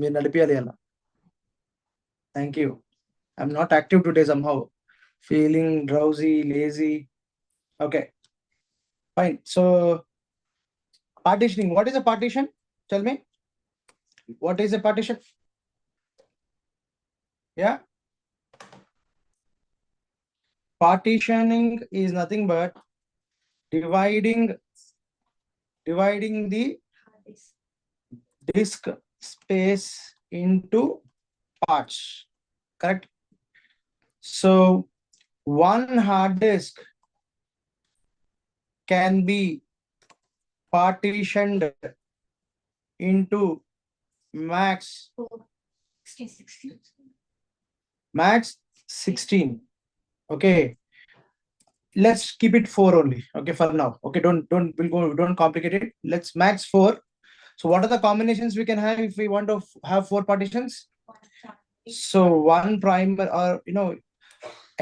మీరు నడిపియాలి అలా. Thank you. I'm not active today somehow. Feeling drowsy, lazy. Okay, fine. So partitioning. What is a partition? Tell me. What is a partition? Yeah. Partitioning is nothing but dividing the disk space into parts. Correct. So one hard disk can be partitioned into max 16. Okay, let's keep it 4 only. Okay, for now. Okay, don't complicate it. Let's max 4. So what are the combinations we can have if we want to have 4 partitions? So one primer, or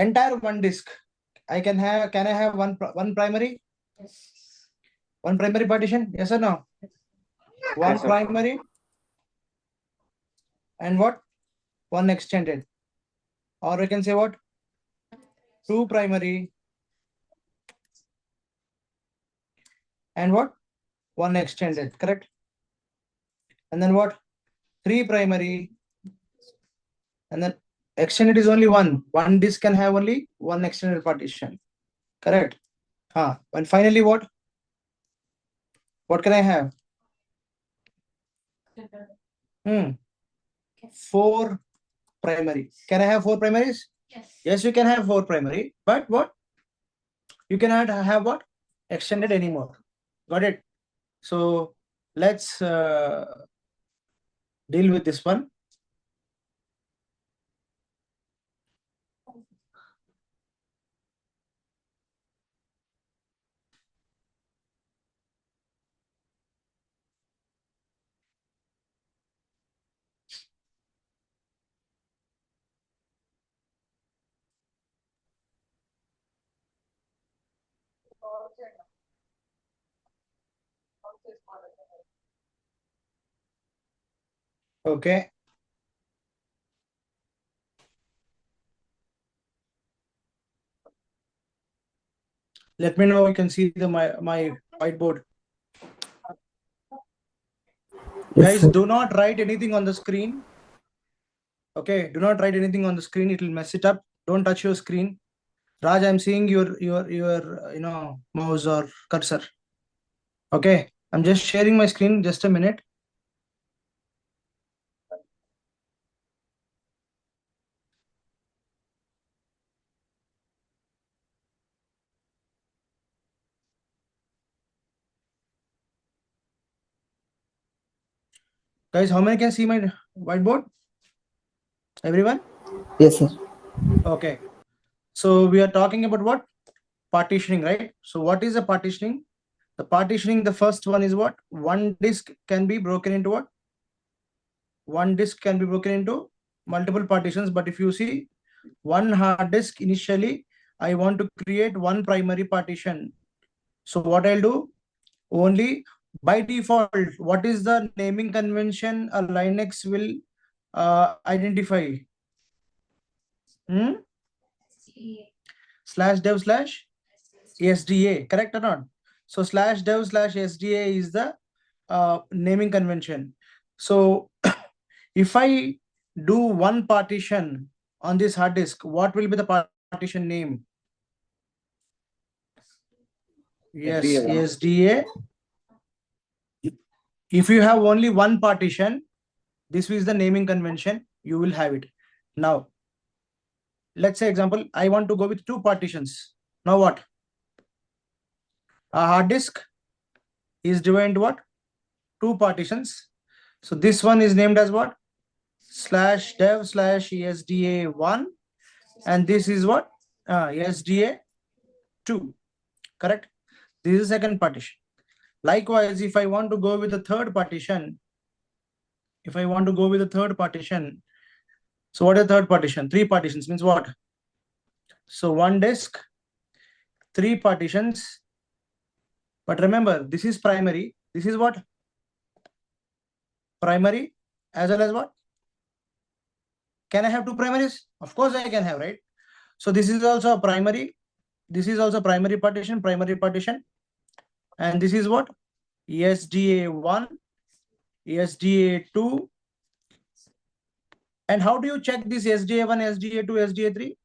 entire one disk. Can I have one primary? Yes. One primary partition? Yes or no? One primary. And what? One extended. Or we can say what? 2 primary. And what? One extended. Correct. And then what? 3 primary. And then extended is only one. One disk can have only one extended partition. Correct. And finally what? What can I have? 4 primary. Can I have 4 primaries? Yes. Yes, you can have 4 primary. But what? You cannot have what? Extended anymore. Got it? So let's deal with this one. Okay. Let me know. You can see my whiteboard. Yes, Guys, sir. do not write anything on the screen. Okay, do not write anything on the screen. It will mess it up. Don't touch your screen. Raj, I'm seeing your mouse or cursor. Okay, I'm just sharing my screen. Just a minute. Guys, how many can see my whiteboard? Everyone? Yes, sir. Okay. So we are talking about what? Partitioning, right? So what is a partitioning? The partitioning, the first one is what? One disk can be broken into what? One disk can be broken into multiple partitions. But if you see one hard disk, initially, I want to create one primary partition. So what I'll do? Only by default, what is the naming convention a Linux will identify? /dev/SDA, correct or not? So /dev/SDA is the naming convention. So if I do one partition on this hard disk, what will be the partition name? Yes, SDA. If you have only one partition, this is the naming convention, you will have it. Now, let's say example, I want to go with 2 partitions. Now what? A hard disk is divided into what? 2 partitions. So this one is named as what? /dev/SDA1, and this is what? SDA2. Correct? This is second partition. Likewise, if I want to go with the third partition, so what is the third partition? 3 partitions means what? So one disk, 3 partitions. But remember, this is primary. This is what? Primary. as well as what? Can I have two primaries? Of course I can have, right? So this is also a primary. This is also primary partition. And this is what? SDA1, SDA2. And how do you check this SDA1, SDA2, SDA3?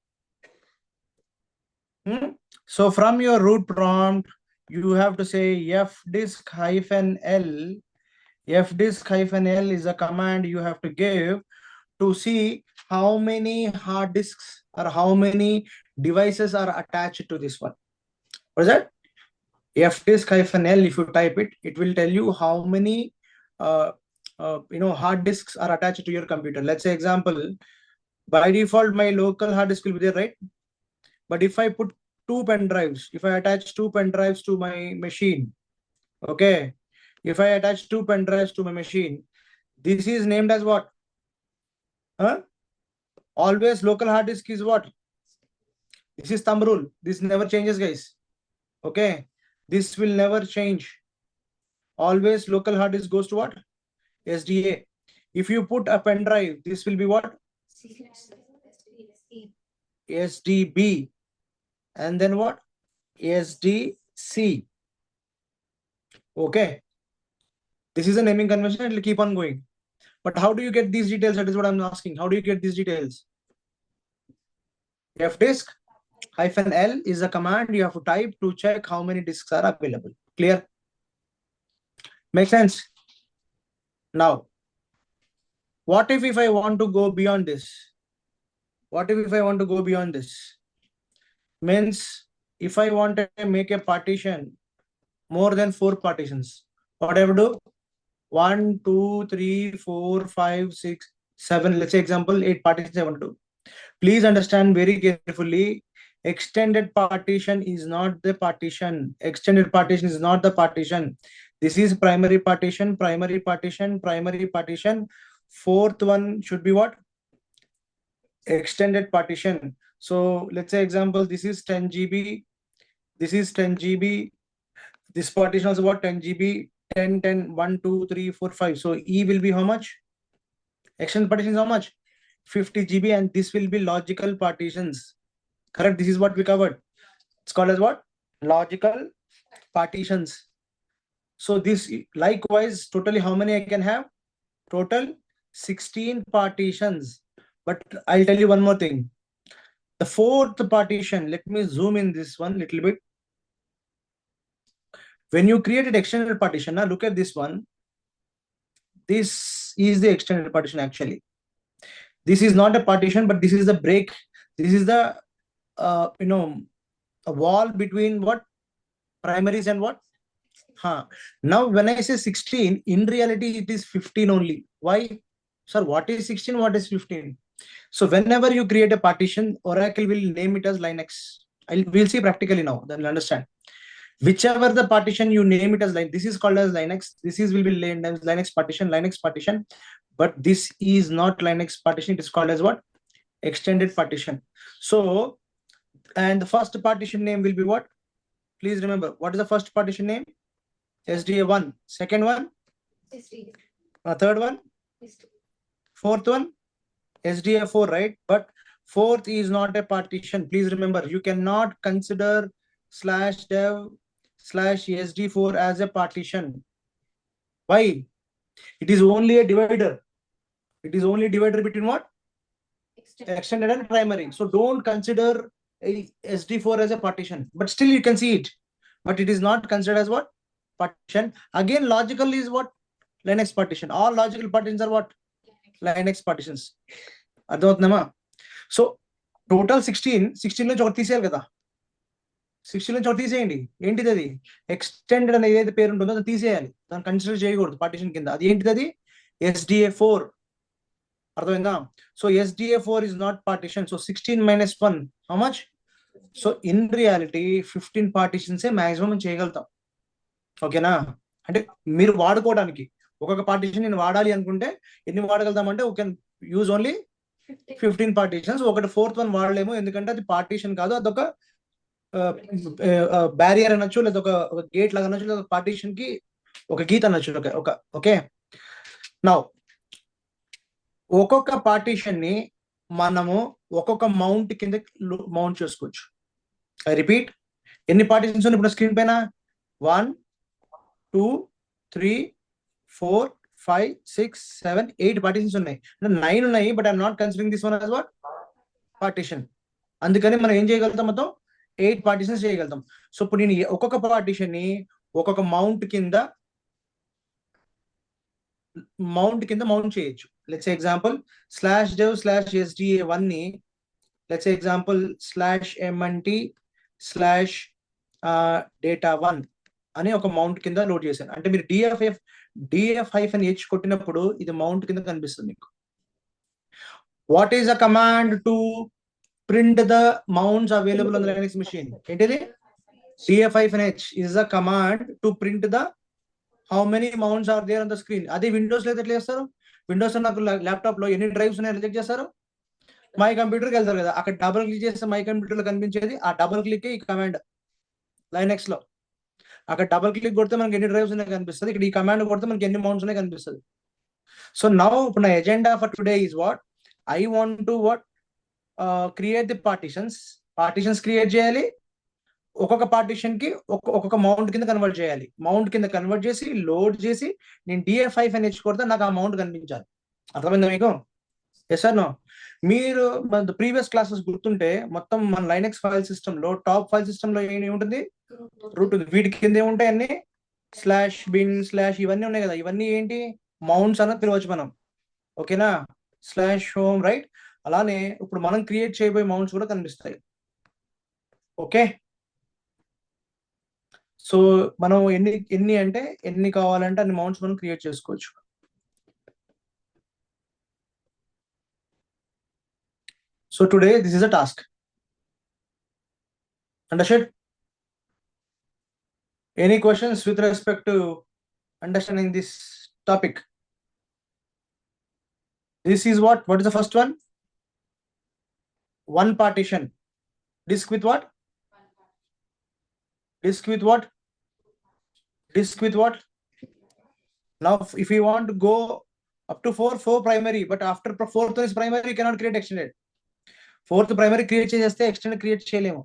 So from your root prompt, you have to say fdisk-l. Fdisk-l is a command you have to give to see how many hard disks or how many devices are attached to this one. What is that? Fdisk-l, if you type it, it will tell you how many hard disks are attached to your computer. Let's say example, by default, my local hard disk will be there, right? But if I put two pen drives, if I attach two pen drives to my machine, okay, if I attach two pen drives to my machine, this is named as what? Always local hard disk is what? This is thumb rule. This never changes, guys. Okay, this will never change. Always local hard disk goes to what? SDA. If you put a pen drive, this will be what? SDB. And then what? SDC. Okay. This is a naming convention. It will keep on going. But how do you get these details? That is what I'm asking. How do you get these details? fdisk-l is a command you have to type to check how many disks are available. Clear? Make sense? Now, what if I want to go beyond this? What if I want to go beyond this? Means if I want to make a partition more than 4 partitions, what I would do? 1, 2, 3, 4, 5, 6, 7. Let's say example 8 partitions I want to do. Please understand very carefully. Extended partition is not the partition. Extended partition is not the partition. This is primary partition, primary partition, primary partition. Fourth one should be what? Extended partition. So let's say example, this is 10 GB. This is 10 GB. This partition is what? 10 GB, 10, 10, 1, 2, 3, 4, 5. So E will be how much? Extended partition is how much? 50 GB, and this will be logical partitions. Correct? This is what we covered. It's called as what? Logical partitions. So this likewise, totally how many I can have? Total 16 partitions. But I'll tell you one more thing. The fourth partition, let me zoom in this one little bit. When you created extended partition, now look at this one. This is the extended partition actually. This is not a partition, but this is the break. This is the a wall between what? Primaries and what? Now when I say 16, in reality it is 15 only. Why? Sir, what is 16? What is 15? So whenever you create a partition, Oracle will name it as Linux. We'll see practically now, then you'll understand. Whichever the partition you name it as Linux, this is called as Linux. This is will be named as Linux partition. But this is not Linux partition. It is called as what? Extended partition. So, and the first partition name will be what? Please remember, what is the first partition name? SDA1. Second one? SDA. Third one? SDA. Fourth one? SDA4, right? But fourth is not a partition. Please remember, you cannot consider /dev/SD4 as a partition. Why? It is only a divider. It is only a divider between what? Extended and primary. So don't consider a SD4 as a partition. But still you can see it. But it is not considered as what? Partition. Again, logical is what? Linux partition. All logical partitions are what? Linux partitions. So total 16 లో ఒకటి తీసేయాలి కదా. 16 నుంచి ఒకటి తీసేయండి. ఏంటిది అది? Extended అనేది ఏదైతే పేరు ఉంటుందో అది తీసేయాలి. దాన్ని కన్సిడర్ చేయకూడదు పార్టిషన్ కింద. అది ఏంటిది? అది SDA4. అర్థమైందా? So SDA4 is not partition. So 16 minus 1, how much? So in reality 15 partitions maximum చేయగలుగుతాం. ఓకేనా? అంటే మీరు వాడుకోవడానికి ఒక్కొక్క పార్టిషన్ నేను వాడాలి అనుకుంటే ఎన్ని వాడగలుగుతామంటే we can use only 15 partitions. ఒకటి ఫోర్త్ వన్ వాడలేము, ఎందుకంటే అది పార్టిషన్ కాదు, అదొక బ్యారియర్ అనొచ్చు, లేదా ఒక గేట్ లాగా అనొచ్చు, లేదా పార్టిషన్ కి ఒక గీత అనొచ్చు. ఓకే. నౌ ఒక్కొక్క పార్టీషన్ ని మనము ఒక్కొక్క మౌంట్ కింద మౌంట్ చేసుకోవచ్చు. ఐ రిపీట్, ఎన్ని పార్టీషన్స్ ఉన్నాయి ఇప్పుడు స్క్రీన్ పైన? 1 2 3 4 5 6 7 8 పార్టీషన్స్ ఉన్నాయి. 9 ఉన్నాయి, but I'm not considering this one as what partition. అందుకని మనం ఏం చేయగలుగుతాం? మొత్తం 8 పార్టీషన్స్ చేయగలుగుతాం. సో ఇప్పుడు నేను ఒక్కొక్క పార్టీషన్ ని ఒక్కొక్క మౌంట్ కింద మౌంట్ చేయొచ్చు. లెట్స్ ఎగ్జాంపుల్ /dev/sda1 ని లెట్స్ ఎగ్జాంపుల్ /mnt/data1 అని ఒక మౌంట్ కింద లోడ్ చేశాను. అంటే మీరు df-h కొట్టినప్పుడు ఇది మౌంట్ కింద కనిపిస్తుంది మీకు. What is a command to print the mounts available on the Linux machine? ఏంటిది? df-h is a command to print the how many mounts are there on the screen. అదే విండోస్ లో ఎట్లా చేస్తారు? విండోస్ లో నాకు ల్యాప్టాప్ లో ఎన్ని drives ఉన్నాయో రిజెక్ట్ చేస్తారు. మై కంప్యూటర్కి వెళ్తారు కదా, అక్కడ డబుల్ క్లిక్ చేస్తే మై కంప్యూటర్ లో కనిపించేది ఆ డబుల్ క్లిక్ ఈ కమాండ్. లైనక్స్ లో అక్కడ డబుల్ క్లిక్ కొడితే మనకి ఎన్ని డ్రైవ్స్ ఉన్నాయో కనిపిస్తుంది, ఇక్కడ ఈ కమాండ్ కొడితే మనకి ఎన్ని మౌంట్స్ ఉన్నాయో కనిపిస్తుంది. సో నౌ ఇప్పుడు నా agenda for today is what I want to create the partitions create చేయాలి. ఒక్కొక్క పార్టీషన్ కి ఒక్కొక్క మౌంట్ కింద కన్వర్ట్ చేయాలి. మౌంట్ కింద కన్వర్ట్ చేసి లోడ్ చేసి నేను df-h కొడితే నాకు ఆ మౌంట్ కనిపించాలి. అర్థమైందా మీకు? Yes or no? మీరు మన ప్రీవియస్ క్లాసెస్ గుర్తుంటే మొత్తం మన లైనక్స్ ఫైల్ సిస్టమ్ లో టాప్ ఫైల్ సిస్టమ్ లో ఏమి ఉంటుంది? రూట్ ఉంది. వీటి కింద ఏముంటాయి? అన్ని /bin/ ఇవన్నీ ఉన్నాయి కదా, ఇవన్నీ ఏంటి? మౌంట్స్ అన్నది పిలవచ్చు మనం. ఓకేనా? /home right. అలానే ఇప్పుడు మనం క్రియేట్ చేయబోయే మౌంట్స్ కూడా కనిపిస్తాయి. ఓకే, సో మనం ఎన్ని అంటే ఎన్ని కావాలంటే అన్ని మౌంట్స్ మనం క్రియేట్ చేసుకోవచ్చు. So today this is a task. Understood? Any questions with respect to understanding this topic? This is what is the first one? One partition. Disk with what? Disk with what? Disk with what? Now if you want to go up to 4 primary, but after 4th is primary, you cannot create extended. 4th primary create చేస్తే extended create చేయలేము.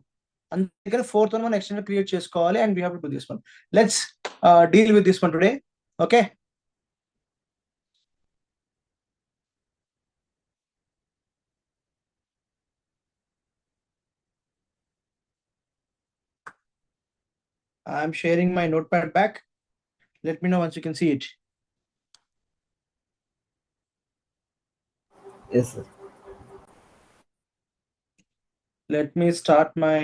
అందుకని 4th one మనం extended create చేసుకోవాలి, and we have to do this one. Let's deal with this one today. Okay. I'm sharing my notepad back. Let me know once you can see it. Yes, sir. Let me start my.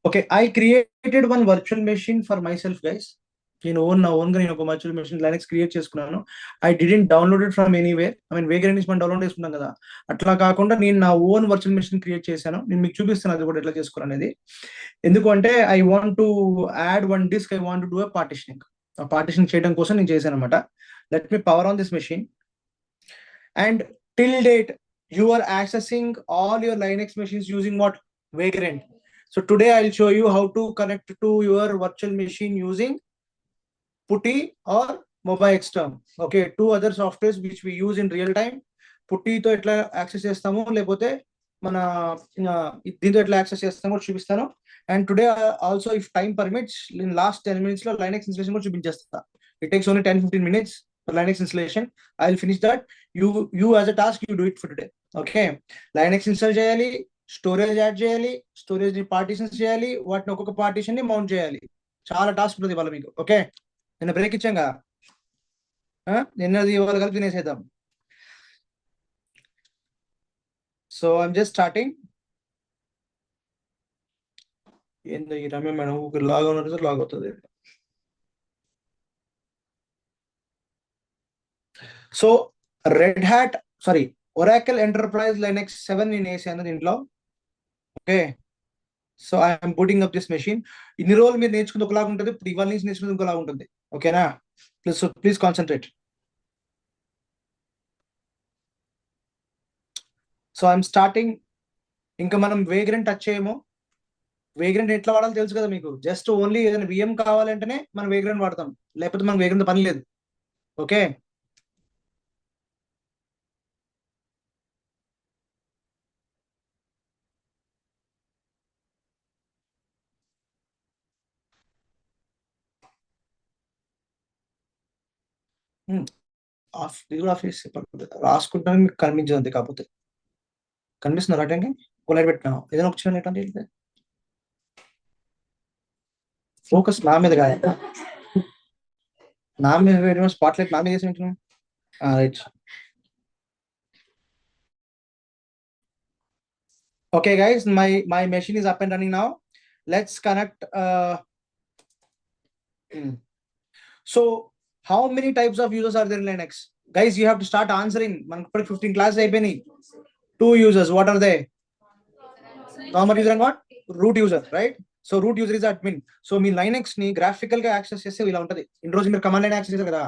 Okay, I created one virtual machine for myself, guys. నేను ఒక virtual machine Linux create చేసుకున్నాను. I didn't download it from anywhere. I mean Vagrant నుంచి మనం download చేసుకుంటాం కదా, అట్లా కాకుండా నేను నా ఓన్ వర్చువల్ మెషిన్ క్రియేట్ చేశాను. నేను మీకు చూపిస్తాను అది కూడా ఎట్లా చేసుకోవాలి అనేది. ఎందుకంటే I want to add one disk, I want to do partitioning. ఆ పార్టిషన్ చేయడం కోసం నేను చేశాను అనమాట. Let me power on this machine. And till date you are accessing all your Linux machines using what? Vagrant. So today I'll show you how to connect to your virtual machine using PuTTY or MobiXterm. Okay, 2 other softwares which we use in real time. PuTTY తో ఎట్లా access చేస్తామో, లేకపోతే మన దీంతో ఎట్లా access చేస్తామో చూపిస్తాను. And today also if time permits, నేను లాస్ట్ 10 minutes లో Linux ఇన్స్టలేషన్ కూడా చూపించేస్తా. It takes only 10-15 minutes for Linux installation. I'll finish that. You as a task, you do it for today. Okay, Linux install చేయాలి, storage add చేయాలి, storage ని partitions చేయాలి, వాటిని ఒక్కొక్క partition ని mount చేయాలి. చాలా టాస్క్ ఉంటుంది ఇవాళ మీకు. ఓకే, నిన్న బ్రేక్ ఇచ్చాం కదా, నిన్నది ఇవాళ కలిపి తినేసేద్దాం. So I'm just starting. ఏందో ఈ రమ్య మేడం లాగ్ అవుతుంది, లాగ్ అవుతుంది. So Red Hat Oracle Enterprise Linux 7 నేను వేసాను దీంట్లో. Okay, so I'm booting up this machine. ఇన్ని రోజులు మీరు నేర్చుకుంది ఒకలాగా ఉంటుంది, ఇప్పుడు ఇవాళ నుంచి నేర్చుకుంది ఇంకోలాగా ఉంటుంది. ఓకేనా? Please concentrate. So I'm starting. ఇంకా మనం వేగ్రెంట్ టచ్ చేయము. వేగ్రెంట్ ఎట్లా వాడాలో తెలుసు కదా మీకు. జస్ట్ ఓన్లీ ఏదైనా విఎం కావాలంటేనే మనం వేగ్రెంట్ వాడతాం, లేకపోతే మనకు వేగ్రెంట్ పని లేదు. ఓకే, ఇది కూడా ఆఫ్ చేసి రాసుకుంటాను, మీకు కనిపించదు అంతే. కాకపోతే కనిపిస్తుంది రాయటానికి లైట్ పెట్టినా ఏదైనా ఒక చిన్న లైట్ అంటే ఫోకస్ నా మీద కాదు, నా మీద స్పాట్ లైట్ నా మీద చేసి right. Okay guys, my machine is up and running now. Let's connect. So how many types of users are there in Linux? Guys, you have to start answering. మనకు 15 classes అయిపోయినాయి. 2 users, what are they? Normal user and what? Root user, right? So root user is admin. So me Linux ని graphical గా access చేస్తే ఇలా ఉంటది. ఇన్ని రోజు మీరు కమాండ్ లైన్ యాక్సెస్ చేశారు కదా,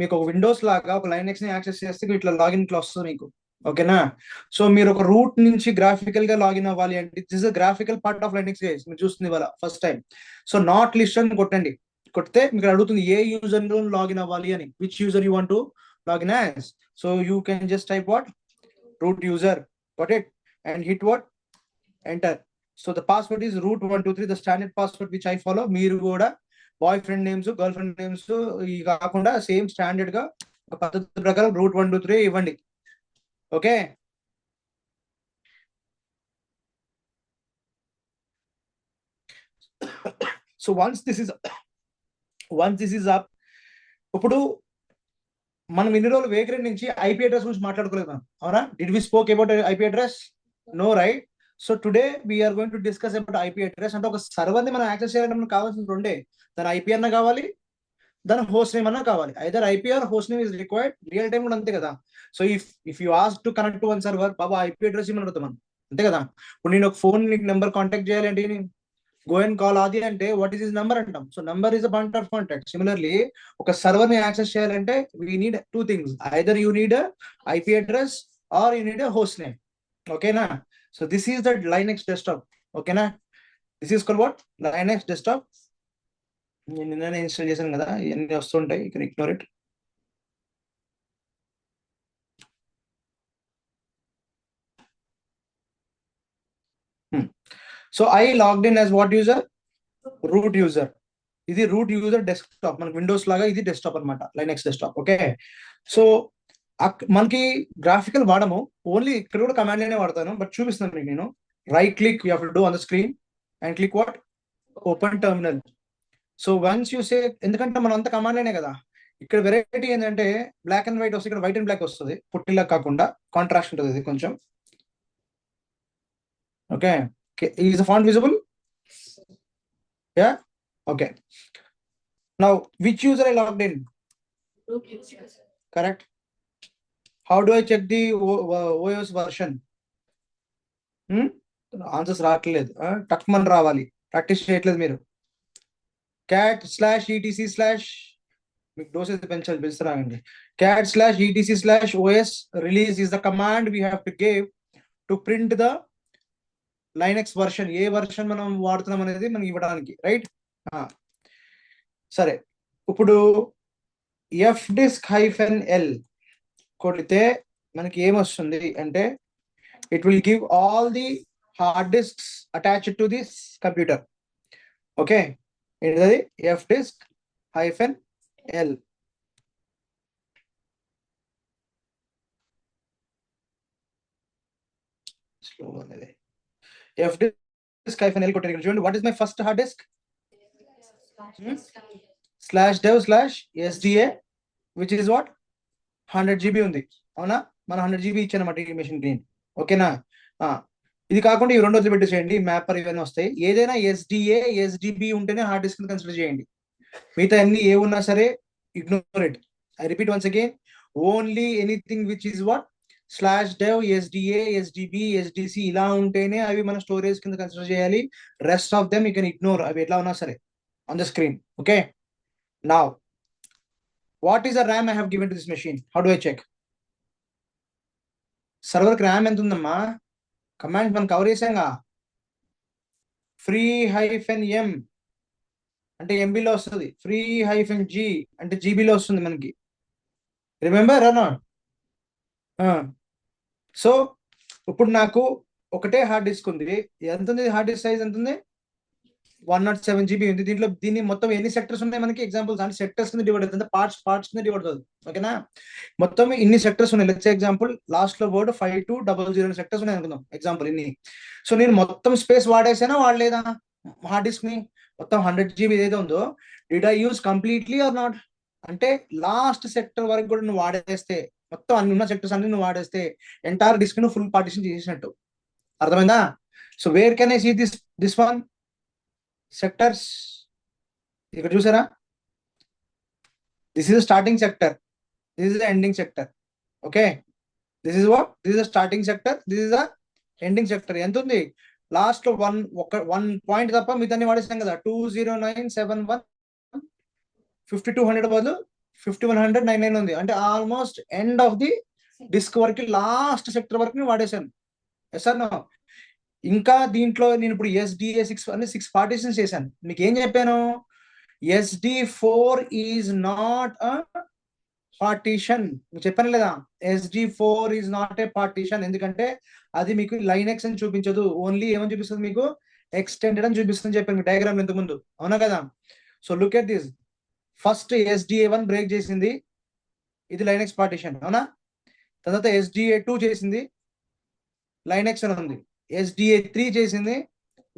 మీకు ఒక విండోస్ లాగా ఒక Linux ని యాక్సెస్ చేస్తే ఇట్లా లాగిన్ ఇట్లా వస్తుంది మీకు. ఓకేనా? సో మీరు ఒక రూట్ నుంచి గ్రాఫికల్ గా లాగిన్ అవ్వాలి అంటే this is graphical part of Linux guys. మీరు చూస్తుంది ఇవాళ first time. So not list అని కొట్టండి. కొడితే మీకు అడుగుతుంది ఏ యూజర్ లో లాగిన్ అవ్వాలి అని, which user you want to login as. So you can just type what, root user, got it, and hit what, enter. So the password is root123, the standard password which I follow. మీరు కూడా boy friend names, girl friend names ఈ కాకుండా same standard గా పద్ధతి ప్రకారం root123 ఇవ్వండి. Okay, so once this is up, ఇప్పుడు మనం ఇన్ని రోజులు వేగ్రెంట్ నుంచి ఐపీ అడ్రస్ గురించి మాట్లాడుకోలేదు మనం, అవునా? Did we spoke about IP address? No, right? So today we're going to discuss about IP address. అంటే ఒక సర్వర్ ని మనం యాక్సెస్ చేయాలంటే మనకు కావాల్సిన రెండే, దాని ఐపీ అన్నా కావాలి, దాని హోస్ట్ నేమ్ అన్నా కావాలి. Either IP or host name is required. Real time కూడా అంతే కదా. So if you ask to connect to one server, బాబా ఐపీ అడ్రస్ ఇవ్వమని అడుగుతాం మనం, అంతే కదా. ఇప్పుడు నేను ఒక ఫోన్ నెంబర్ కాంటాక్ట్ చేయాలంటే go and call Adi ante what is his number antam. So number is a point of contact. Similarly, oka server ni access cheyalante we need two things. Either you need a IP address or you need a host name. Okay na? So this is the Linux desktop. Okay na? This is called what? Linux desktop. నేను install చేశాను కదా, ఇవన్నీ వస్తుంటాయి, you can ignore it. So I logged in as what user? Root user. ఇది root user desktop. మనకి Windows లాగా ఇది desktop అనమాట, లైనక్స్ డెస్క్టాప్. ఓకే, సో మనకి గ్రాఫికల్ వాడము, ఓన్లీ ఇక్కడ కూడా కమాండ్ లైనే వాడతాను, బట్ చూపిస్తాను మీకు నేను. Right click you have to do on the screen and click what, open terminal. So once you say, ఎందుకంటే మనం అంత కమాండ్ లైనే కదా, ఇక్కడ వెరైటీ ఏంటంటే బ్లాక్ అండ్ వైట్ వస్తుంది, ఇక్కడ వైట్ అండ్ బ్లాక్ వస్తుంది, పుట్టిలా కాకుండా కాంట్రాస్ట్ ఉంటుంది ఇది కొంచెం. Okay, is the font visible? Yeah, okay. Now which user I logged in? Correct. How do I check the OS version? Answers రావట్లేదు, టక్మన్ రావాలి, ప్రాక్టీస్ చేయట్లేదు మీరు. cat/etc/ మీకు doses పెంచుతారండి. cat/etc/os release is the command we have to give to print the Linux version. A version మనం వాడుతున్నాం అనేది మనకి ఇవ్వడానికి, రైట్? సరే, ఇప్పుడు fdisk-l కొడితే మనకి ఏమొస్తుంది అంటే it will give all the hard discs attached to this computer. Okay, ఏంటది? fdisk-l. స్లో అనేది fdisk-l కొట్టారు. చూడండి, what is my first hard disk? /dev/sda which is what 100 GB ఉంది, అవునా? మనం 100 GB ఇచ్చానమాట ఈ మెషిన్ కి. ఓకేనా? ఇది కాకుండా ఈ రెండు వదిలిపెట్టి చేయండి, మ్యాపర్ ఇవన్నీ వస్తాయి. ఏదైనా SDA SDB ఉంటేనే హార్డ్ డిస్క్ కన్సిడర్ చేయండి, మిగతా అన్ని ఏ ఉన్నా సరే ignore it. I repeat once again, only anything which is what /dev SDA SDB SDC ఇలా ఉంటేనే అవి మన స్టోరేజ్ కింద కన్సిడర్ చేయాలి. Rest of them you can ignore, అవి ఎట్లా ఉన్నా సరే on the screen. Okay, now what is the RAM I have given to this machine? How do I check? Server RAM ఎంత ఉందమ్మా? కమాండ్ మనం కవర్ చేసాంగా, free-m అంటే MB లో వస్తుంది, free-g అంటే GB లో వస్తుంది మనకి. Remember or not? సో ఇప్పుడు నాకు ఒకటే హార్డ్ డిస్క్ ఉంది. ఎంత ఉంది హార్డ్ డిస్క్ సైజ్? ఎంత ఉంది? 107 GB ఉంది. దీంట్లో దీన్ని మొత్తం ఎన్ని సెక్టర్స్ ఉన్నాయి మనకి ఎగ్జాంపుల్స్ అంటే సెక్టర్స్ కింద డివైడ్ అవుతుంది, పార్ట్స్ కింద డివైడ్ అవుతుంది. ఓకేనా, మొత్తం ఇన్ని సెక్టర్స్ ఉన్నాయి. లెట్స్ ఎగ్జాంపుల్ లాస్ట్ లో వర్డ్ 5200 సెక్టర్స్ ఉన్నాయి అనుకుందాం ఎగ్జాంపుల్ ఇన్ని. సో నేను మొత్తం స్పేస్ వాడేసానా వాడలేదా హార్డ్ డిస్క్ ని? మొత్తం 100 GB ఏదైతే ఉందో did I use completely or not? అంటే లాస్ట్ సెక్టర్ వరకు కూడా నువ్వు వాడేస్తే, మొత్తం అన్ని ఉన్న సెక్టర్స్ అన్ని నువ్వు వాడేస్తే ఎంటైర్ డిస్క్ ను ఫుల్ పార్టిషన్ చేసినట్టు. అర్థమైందా? So where can I see this one sectors? ఇక్కడ చూసారా, this is starting sector, this is ending sector. Okay, this is what, this is starting sector, this is ending sector. ఎంత ఉంది last లో? One point తప్ప మిగతా వాడేసాం కదా. 20971 5200 బదులు 5199 ఉంది. అంటే almost end of the disk వరకు, లాస్ట్ సెక్టర్ వరకు వాడేశాను. Yes or no? ఇంకా దీంట్లో నేను ఇప్పుడు SDA6 అని 6 పార్టీషన్స్ చేశాను. మీకు ఏం చెప్పాను? SD4 is not a partition. మీకు చెప్పాను లేదా? SD4 is not a partition. ఎందుకంటే అది మీకు లైనెక్స్ అని చూపించదు, ఓన్లీ ఏమని చూపిస్తుంది మీకు? ఎక్స్టెండెడ్ అని చూపిస్తుంది చెప్పాను మీకు డయాగ్రామ్ ఇంతకు ముందు, అవునా కదా? So look at this. First SDA1 break చేసింది, ఇది లైనెక్స్ పార్టీషన్, అవునా? తర్వాత SDA2 చేసింది, లైనెక్స్ అని ఉంది. SDA3 చేసింది,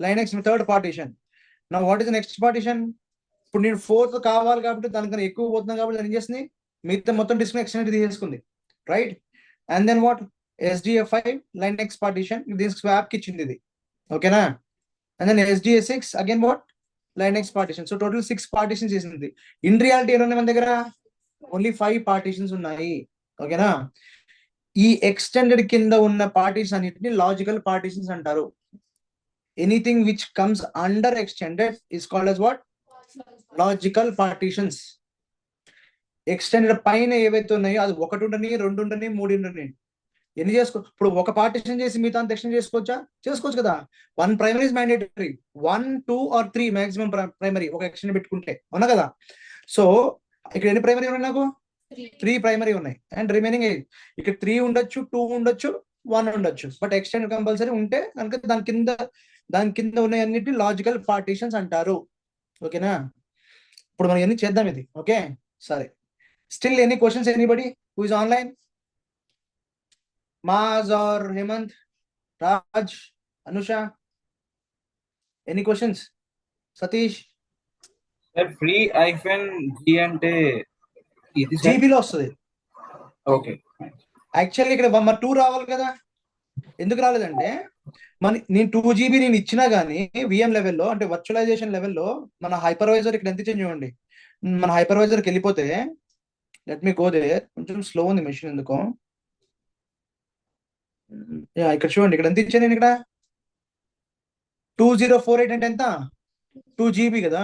లైనెక్స్ థర్డ్ పార్టీషన్. నా వాట్ ఈస్ నెక్స్ట్ పార్టీషన్? ఇప్పుడు నేను ఫోర్త్ కావాలి కాబట్టి దానికన్నా ఎక్కువ పోతున్నాను కాబట్టి దాన్ని ఏం చేసింది? మిగతా మొత్తం డిస్క్ ఎక్స్టెండ్ తీసుకుంది, right? And then what? SDA5 Linux partition, దీనికి స్వాప్ కి ఇచ్చింది ఇది, ఓకేనా? And then SDA6 again what? Linux partition. So total 6 partitions చేసింది. ఇన్ రియాలిటీ ఎన్ని ఉన్నాయి మన దగ్గర? ఓన్లీ 5 పార్టీషన్స్ ఉన్నాయి, ఓకేనా? ఈ ఎక్స్టెండెడ్ కింద ఉన్న పార్టీషన్ అన్నిటిని లాజికల్ పార్టీషన్స్ అంటారు. Anything which comes under extended is called as what? Logical partitions. Extended పైన ఏవైతే ఉన్నాయో అది 1 ఉండని, 2 ఉండని, 3 ఉండని, ఎన్ని చేసుకో. ఇప్పుడు ఒక పార్టీషన్ చేసి మిగతా ఎక్స్టెండ్ చేసుకోవచ్చా? చేసుకోవచ్చు కదా. 1 primary is mandatory, 1, 2 or 3 maximum primary ఒక ఎక్స్టెండ్ పెట్టుకుంటే, అవునా కదా? సో ఇక్కడ ఎన్ని ప్రైమరీ ఉన్నాయి నాకు? 3 ప్రైమరీ ఉన్నాయి. అండ్ రిమైనింగ్ ఇక్కడ 3 ఉండొచ్చు, 2 ఉండొచ్చు, 1 ఉండొచ్చు. బట్ ఎక్స్టెండ్ కంపల్సరీ ఉంటే కనుక దాని కింద ఉన్న అన్నిటి లాజికల్ పార్టీషన్స్ అంటారు, ఓకేనా? ఇప్పుడు మనం ఎన్ని చేద్దాం ఇది, ఓకే? సరే, still any questions anybody who is online? Maz or Hemant, Raj, Anusha, any questions? Satish? Free -G అంటే ఇది జీబీలో వస్తుంది. ఓకే, యాక్చువల్లీ ఇక్కడ 2 రావాలి కదా. ఎందుకు రాలేదంటే నేను 2 GB నేను ఇచ్చినా గానీ VM లెవెల్లో, అంటే వర్చువలైజేషన్ లెవెల్లో మన హైపర్వైజర్ ఇక్కడ ఎంత చేంజ్ చూడండి. మన హైపర్వైజర్కి వెళ్ళిపోతే, లెట్ మీ గో దేర్. కొంచెం స్లో ఉంది మెషిన్ ఎందుకో. ఇక్కడ చూడండి, ఇక్కడ ఎంత ఇచ్చాను నేను? ఇక్కడ 2048 అంటే ఎంత? 2 GB కదా.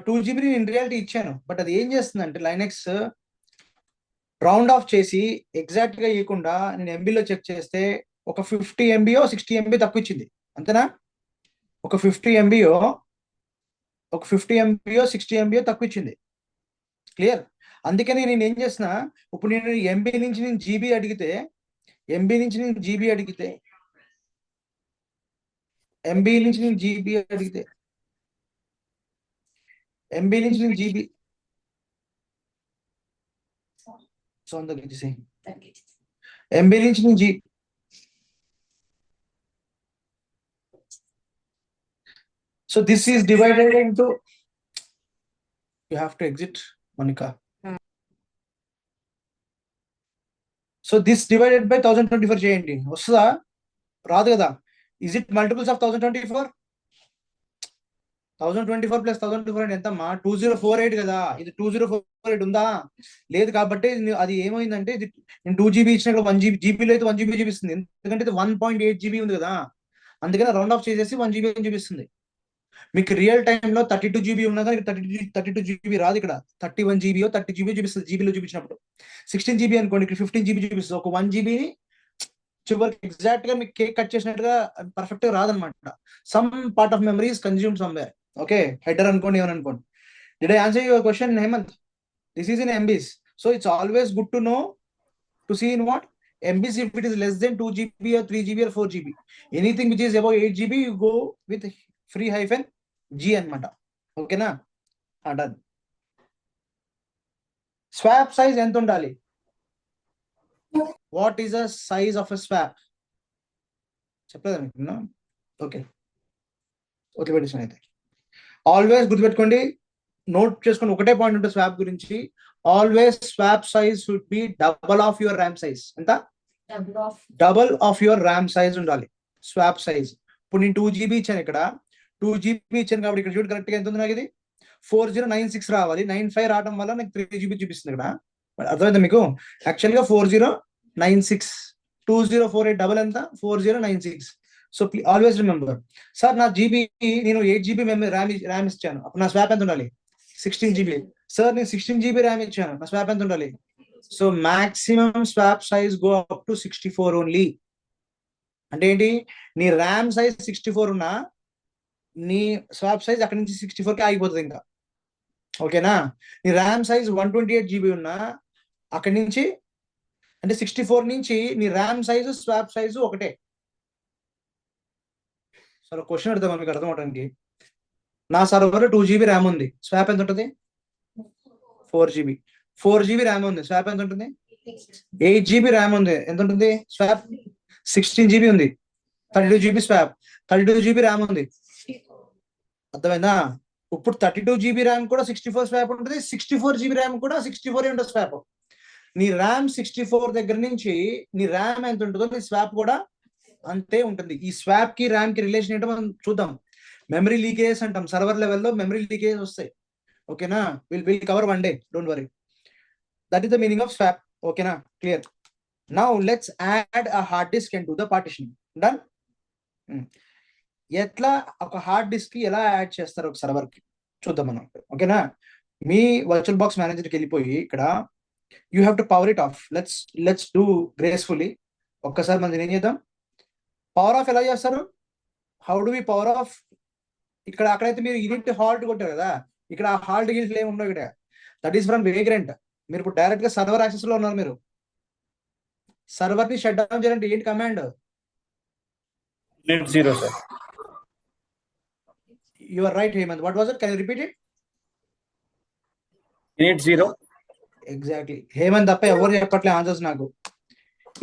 2 GB నేను రియాలిటీ ఇచ్చాను. బట్ అది ఏం చేస్తుంది అంటే లైనెక్స్ రౌండ్ ఆఫ్ చేసి ఎగ్జాక్ట్ గా ఇవ్వకుండా నేను MBలో చెక్ చేస్తే ఒక 50 MBయో 60 MB తక్కువ ఇచ్చింది, అంతేనా? ఒక 50 MBయో 60 MBయో తక్కువ ఇచ్చింది. క్లియర్? అందుకని నేను ఏం చేస్తున్నా, ఇప్పుడు నేను MB నుంచి నేను GB అడిగితే, MB నుంచి నేను GB అడిగితే, MB నుంచి నేను GB అడిగితే, MB నుంచి నేను GB MB నుంచి నేను so this is divided into, you have to exit, Monica. So this divided by 1024 చేయండి, వస్తుందా? రాదు కదా. Is it multiples of 1024? 1024 plus 1024 అంటే ఎంతమ్మా? 2048 కదా. ఇది 2048 ఉందా? లేదు. కాబట్టి అది ఏమైందంటే, ఇది నేను 2 GB ఇచ్చినప్పుడు 1 GB, జీబీలో అయితే 1 GB చూపిస్తుంది, ఎందుకంటే ఇది 1.8 GB ఉంది కదా. అందుకని రౌండ్ ఆఫ్ చేసేసి 1 GB అని చూపిస్తుంది. మీకు రియల్ టైంలో 32 GB ఉన్నా కానీ 32 GB రాదు. ఇక్కడ 31 GB 30 GB చూపిస్తుంది జీబీలో చూపించినప్పుడు. 16 GB అనుకోండి, ఇక్కడ 15 GB చూపిస్తుంది. ఒక 1 GB చివరికి ఎగ్జాక్ట్ గా మీకు కేక్ కట్ చేసినట్టుగా పర్ఫెక్ట్ గా రాదనమాట. Some part of memory is consume somewhere. Okay, header అనుకోండి, ఏమని అనుకోండి. Did I answer your question, Hemanth? This is in MBs. So it's always good to know, to see in what MBs. If it is less than 2 GB or 3 GB or 4 GB, anything which is above 8 GB, you go with free hyphen G అనమాట. ఓకేనా, done. Swap size ఎంత ఉండాలి? What is the size of a swap? చెప్పలేదా మీకు? Okay, వదిలిపెట్టేసాను అయితే. Always గుర్తుపెట్టుకోండి, note చేసుకోండి, ఒకటే పాయింట్ ఉంటుంది స్వాప్ గురించి. Always swap size should be double of your RAM size. ఎంత? Double of your RAM size ఉండాలి స్వాప్ సైజ్. ఇప్పుడు నేను 2 GB ఇచ్చాను, ఇక్కడ 2 GB ఇచ్చాను కాబట్టి ఇక్కడ చూడు కరెక్ట్ గా ఎంత ఉంది నాకు. ఇది 4096 రావాలి, 95 రావడం వల్ల నాకు 3 GB చూపిస్తుంది ఇక్కడ. అర్థమైందా మీకు? యాక్చువల్ గా 4096, 2048 డబల్ ఎంత? 4096. So always remember. సార్ నా జీబీ నేను 8 GB ర్యామ్ ఇచ్చాను, అప్పుడు నా స్వాప్ ఎంత ఉండాలి? 16 GB. సార్ నేను 16 GB ర్యామ్ ఇచ్చాను, నా స్వాప్ ఎంత ఉండాలి? So maximum swap size go up to 64 only. అంటే ఏంటి? నీ ర్యామ్ సైజ్ 64 ఉన్నా నీ స్వాప్ సైజ్ అక్కడి నుంచి 64కి ఆగిపోతుంది ఇంకా. ఓకేనా? నీ ర్యామ్ సైజ్ 128 GB ఉన్నా అక్కడి నుంచి, అంటే 64 నుంచి నీ ర్యామ్ సైజు స్వాప్ సైజు ఒకటే. సరే క్వశ్చన్ అడుగుతాం మీకు అర్థం అవడానికి. నా సర్వర్ 2 GB ర్యామ్ ఉంది, స్వాప్ ఎంత ఉంటుంది? 4 GB. 4 GB ర్యామ్ ఉంది, స్వాప్ ఎంత ఉంటుంది? 8 GB ర్యామ్ ఉంది, ఎంత ఉంటుంది స్వాప్? 16 GB ఉంది, 32 GB స్వాప్. 32 GB ర్యామ్ ఉంది, అర్థమైందా? ఇప్పుడు 32 GB ర్యామ్ కూడా 64 స్వాప్ ఉంటుంది, 64 GB ర్యామ్ కూడా 64 ఉంటుంది స్వాప్. నీ ర్యామ్ 64 దగ్గర నుంచి నీ ర్యామ్ ఎంత ఉంటుందో నీ స్వాప్ కూడా అంతే ఉంటుంది. ఈ స్వాప్ కి ర్యామ్ కి రిలేషన్ ఏంటో మనం చూద్దాం. మెమరీ లీకేజెస్ అంటాం, సర్వర్ లెవెల్లో మెమరీ లీకేజెస్ వస్తాయి. ఓకేనా? Will cover one day, don't worry. That is the meaning of swap. ఓకేనా, clear? Now let's add a hard disk and do the partitioning. Done. ఎట్లా ఒక హార్డ్ డిస్క్ కి ఎలా add చేస్తారు ఒక సర్వర్ కి చూద్దాం మనం. ఓకేనా? మీ వర్చువల్ బాక్స్ మేనేజర్కి వెళ్ళిపోయి ఇక్కడ you have to power it of. Let's do gracefully. ఒక్కసారి మనం ఏం చేద్దాం? పవర్ ఆఫ్ ఎలా చేస్తారు? How do we power of? ఇక్కడ అక్కడైతే మీరు యూనిట్ హాల్ట్ కొట్టారు కదా, ఇక్కడ ఆ హాల్ట్ గిల్ట్ ఏమి ఉండవు ఇక్కడ. That is from Vagrant. మీరు ఇప్పుడు డైరెక్ట్ గా సర్వర్ యాక్సెస్ లో ఉన్నారు. మీరు సర్వర్ ని షట్ డౌన్ చేయాలంటే ఏంటి command? Init 0, sir. You are right, Hemant. What was it? Can you repeat it? Init 0. Exactly. Hemant తప్ప ఎవరు చెప్పట్లే ఆన్సర్స్ నాకు.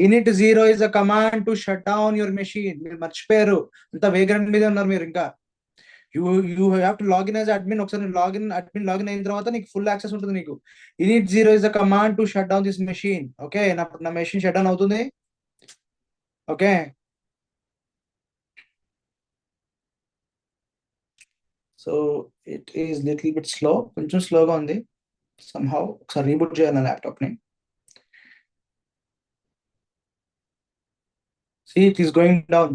init 0 is a command to shut down your machine. మీరు మర్చిపోయారు, అంత వేగ్రెంట్ మీద ఉన్నారు మీరు ఇంకా. You have to login as admin. ఒకసారి లాగిన్ అయిన తర్వాత నీకు ఫుల్ యాక్సెస్ ఉంటుంది నీకు. init 0 is a command to shut down this machine. Okay, నా మెషిన్ షట్ డౌన్ అవుతుంది. Okay, so it is little bit slow, కొంచెం స్లోగా ఉంది somehow. ఒకసారి రీబూట్ చేయాలి ల్యాప్టాప్ ని. See, it is going down.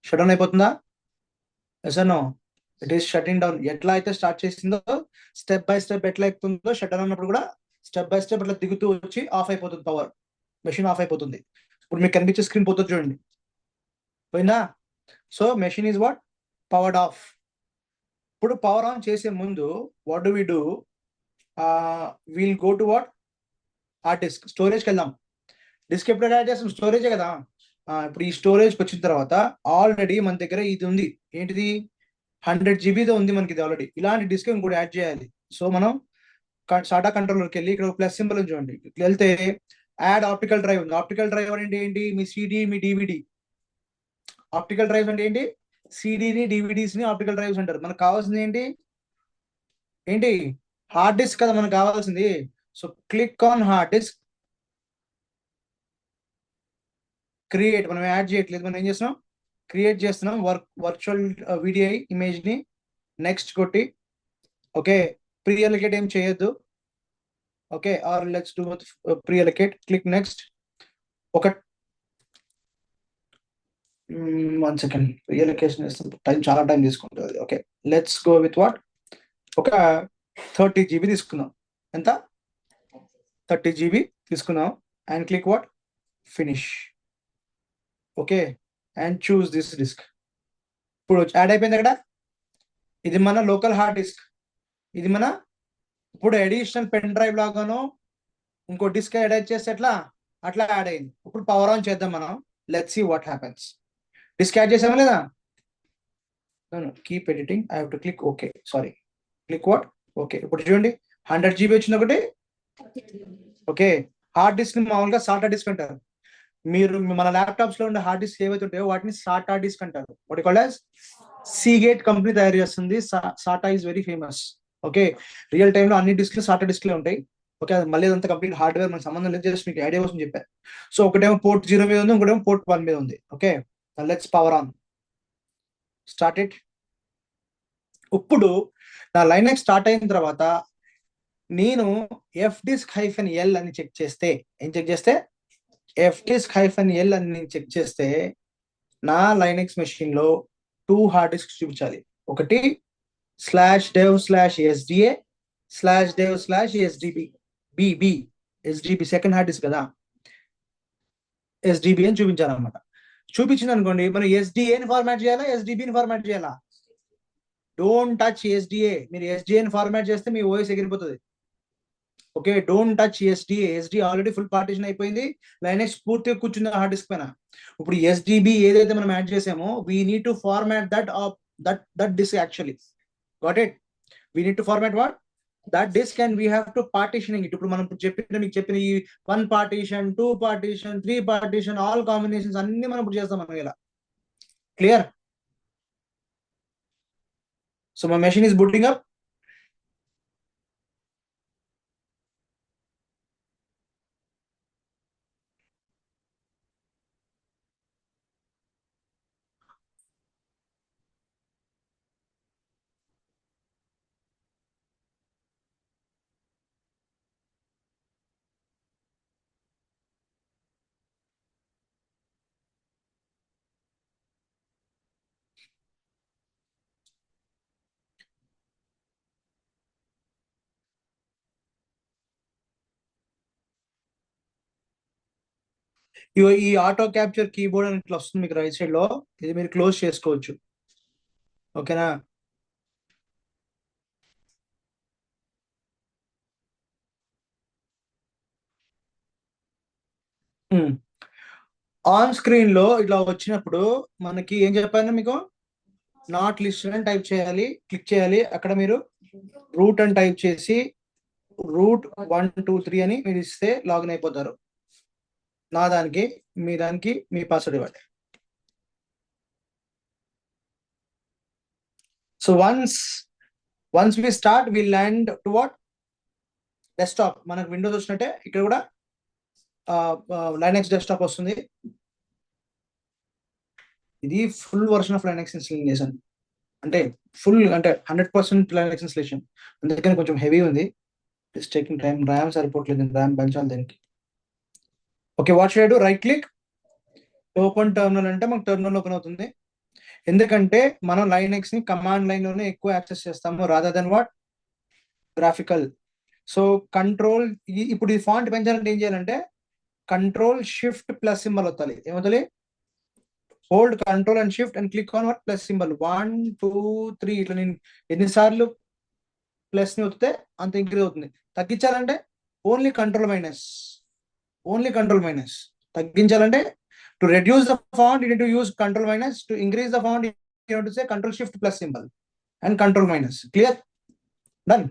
Shut down అయిపోతుందా? Yes or no? It is shutting down. ఎట్లా అయితే స్టార్ట్ చేసిందో స్టెప్ బై స్టెప్ ఎట్లా ఎక్కుతుందో, షట్ డౌన్ అన్నప్పుడు కూడా స్టెప్ బై స్టెప్ అట్లా దిగుతూ వచ్చి ఆఫ్ అయిపోతుంది పవర్. మెషిన్ ఆఫ్ అయిపోతుంది. ఇప్పుడు మీకు కనిపించే స్క్రీన్ పోతుంది చూడండి, పోయిందా? So machine is what? Powered off. ఇప్పుడు పవర్ ఆన్ చేసే ముందు what do we do? Will go to what? Hard disk. స్టోరేజ్కి వెళ్దాం. డిస్క్ ఎప్పుడు యాడ్ చేస్తాం? స్టోరేజే కదా. ఇప్పుడు ఈ స్టోరేజ్కి వచ్చిన తర్వాత ఆల్రెడీ మన దగ్గర ఇది ఉంది. ఏంటిది? 100 GBతో ఉంది మనకి ఇది ఆల్రెడీ. ఇలాంటి డిస్క్ ఇంకోటి యాడ్ చేయాలి. సో మనం సాటా కంట్రోలర్కి వెళ్ళి ఇక్కడ ప్లస్ సింబల్ చూడండి, వెళ్తే యాడ్ ఆప్టికల్ డ్రైవ్ ఉంది. ఆప్టికల్ డ్రైవ్ అంటే ఏంటి? మీ సిడి, మీ డివిడి. ఆప్టికల్ డ్రైవ్స్ అంటే ఏంటి? సిడిని, డివిడీస్ ని ఆప్టికల్ డ్రైవ్స్ అంటారు. మనకు కావాల్సింది ఏంటి? హార్డ్ డిస్క్ కదా మనకు కావాల్సింది. So click on hard disk, create. మనం యాడ్ చేయట్లేదు, మనం ఏం చేస్తున్నాం? క్రియేట్ చేస్తున్నాం. వర్చువల్ విడిఐ ఇమేజ్ ని నెక్స్ట్ కొట్టి, ఓకే, ప్రీ అలొకేట్ ఏం చేయొద్దు. Okay, are let's do pre allocate. Click next. ఒక 1 సెకండ్, ప్రీ అలొకేషన్ టైం చాలా టైం తీసుకుంటుంది. Okay, let's go with what? ఒక 30 GB తీసుకుందాం. ఎంత? 30 GB తీసుకుందాం. And click what? Finish. Okay, and choose this disk. ఇప్పుడు యాడ్ అయిపోయింది అక్కడ. ఇది మన లోకల్ హార్డ్ డిస్క్. ఇది మన ఇప్పుడు అడిషనల్ పెన్ డ్రైవ్ లాగాను ఇంకో డిస్క్ యాడ్ చేస్తే ఎట్లా అట్లా యాడ్ అయింది. ఇప్పుడు పవర్ ఆన్ చేద్దాం మనం. Let's see what happens. Disk add చేసామా లేదా? No, keep editing. I have to click OK. Sorry. Click what? Okay. ఇప్పుడు చూడండి 100 GB వచ్చింది ఒకటి. ఓకే, హార్డ్ డిస్క్ మామూలుగా సాటా డిస్క్ అంటారు. మీరు మన ల్యాప్టాప్స్ లో ఉండే హార్డ్ డిస్క్ ఏవైతే ఉంటాయో వాటిని సాటా డిస్క్ అంటారు. వాటి కాల్డ్ యాజ్ సీగేట్ కంపెనీ తయారు చేస్తుంది. SATA is very famous. Okay, real time లో అన్ని డిస్క్లు సాటా డిస్క్లే ఉంటాయి. ఓకే, మళ్ళీ అంతా కంప్లీట్ హార్డ్వేర్ మనకు సంబంధం లేదు, జస్ట్ మీకు ఐడియా కోసం చెప్పారు. సో ఒకటేమో పోర్ట్ 0 మీద ఉంది, ఇంకోటేమో పోర్ట్ 1 మీద ఉంది. Okay, let's power on, start it. ఇప్పుడు నా లైనక్స్ స్టార్ట్ అయిన తర్వాత నేను fdisk-l అని చెక్ చేస్తే, ఏం చెక్ చేస్తే fdisk-l అని నేను చెక్ చేస్తే నా లైనక్స్ మెషిన్ లో 2 హార్డ్ డిస్క్ చూపించాలి. ఒకటి /dev/sda/dev/sdb SDB second hard disk కదా, SDB అని చూపించాలన్నమాట. చూపించింది అనుకోండి, మనం SDA ని ఫార్మాట్ చేయాలా, SDB ని ఫార్మాట్ చేయాలా? Don't touch SDA. మీరు SDA ని ఫార్మాట్ చేస్తే మీ ఓఎస్ ఎగిరిపోతుంది. Okay, don't touch SDA. SDA already full partition అయిపోయింది, లైనక్స్ పూర్తిగా కూర్చుంది హార్డ్ డిస్క్ పైన. ఇప్పుడు SDB ఏదైతే మనం యాడ్ చేసామో we need to format that disk actually. Got it? We need to format what? That disk and we have to partitioning it. ఇప్పుడు మనం మీకు చెప్పిన ఈ 1 partition, 2 partition, 3 partition, all combinations అన్ని మనం ఇప్పుడు చేస్తాం మనం ఇలా. Clear? So my machine is booting up. ఈ ఆటో క్యాప్చర్ కీబోర్డ్ అని ఇట్లా వస్తుంది మీకు రైట్ సైడ్ లో, ఇది మీరు క్లోజ్ చేసుకోవచ్చు. ఓకేనా? ఆన్ స్క్రీన్ లో ఇట్లా వచ్చినప్పుడు మనకి ఏం చెప్పాను మీకు, నాట్ లిస్టెడ్ అని టైప్ చేయాలి, క్లిక్ చేయాలి. అక్కడ మీరు రూట్ అని టైప్ చేసి రూట్ 1 2 3 అని మీరు ఇస్తే లాగిన్ అయిపోతారు. నా దానికి మీ దానికి మీ పాస్వర్డ్ ఇవ్వండి. So once we start we land to what? Desktop. మనకు విండోస్ వచ్చినట్టే ఇక్కడ కూడా లైనక్స్ డెస్క్టాప్ వస్తుంది. ఇది full version of Linux install చేశాను, అంటే ఫుల్ అంటే 100% లైనక్స్ ఇన్స్టలేషన్, అందుకని కొంచెం హెవీ ఉంది. It's taking time. ర్యామ్ సరిపోవట్లేదు, ర్యామ్ పెంచాలి దీనికి. Okay, what should I do? Right click, open terminal అంటే మనకు టెర్మినల్ ఓపెన్ అవుతుంది. ఎందుకంటే మనం లైనక్స్ ని కమాండ్ లైన్ లోనే ఎక్కువ యాక్సెస్ చేస్తాము rather than what graphical. So control, ఇప్పుడు ఈ ఫాంట్ పెంచాలంటే ఏం చేయాలంటే Ctrl+Shift+ సింబల్ వత్తాలి. ఏమవుతుంది? Hold control and shift and click on what? Plus symbol. 1 2 3 ఇట్లా నేను ఎన్నిసార్లు ప్లస్ ని వస్తే అంత ఇంక్రీజ్ అవుతుంది. తగ్గించాలంటే ఓన్లీ కంట్రోల్ మైనస్. తగ్గించాలంటే to reduce the font you need to use control minus. To increase the font you have to say Ctrl+Shift+ symbol and control minus. Clear? Done.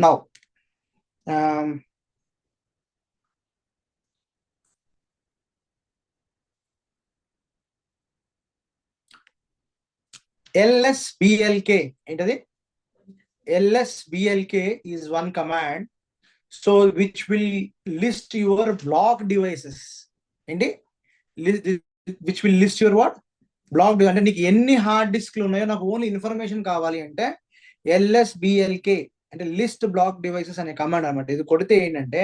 Now lsblk ఏంటది? lsblk is one command so which will list your block devices. ఏంటి? which will list your what? block device. అంటే నీకు ఎన్ని hard డిస్క్లు ఉన్నాయో నాకు only information కావాలి అంటే lsblk అంటే లిస్ట్ బ్లాక్ డివైసెస్ అనే కమాండ్ అనమాట. ఇది కొడితే ఏంటంటే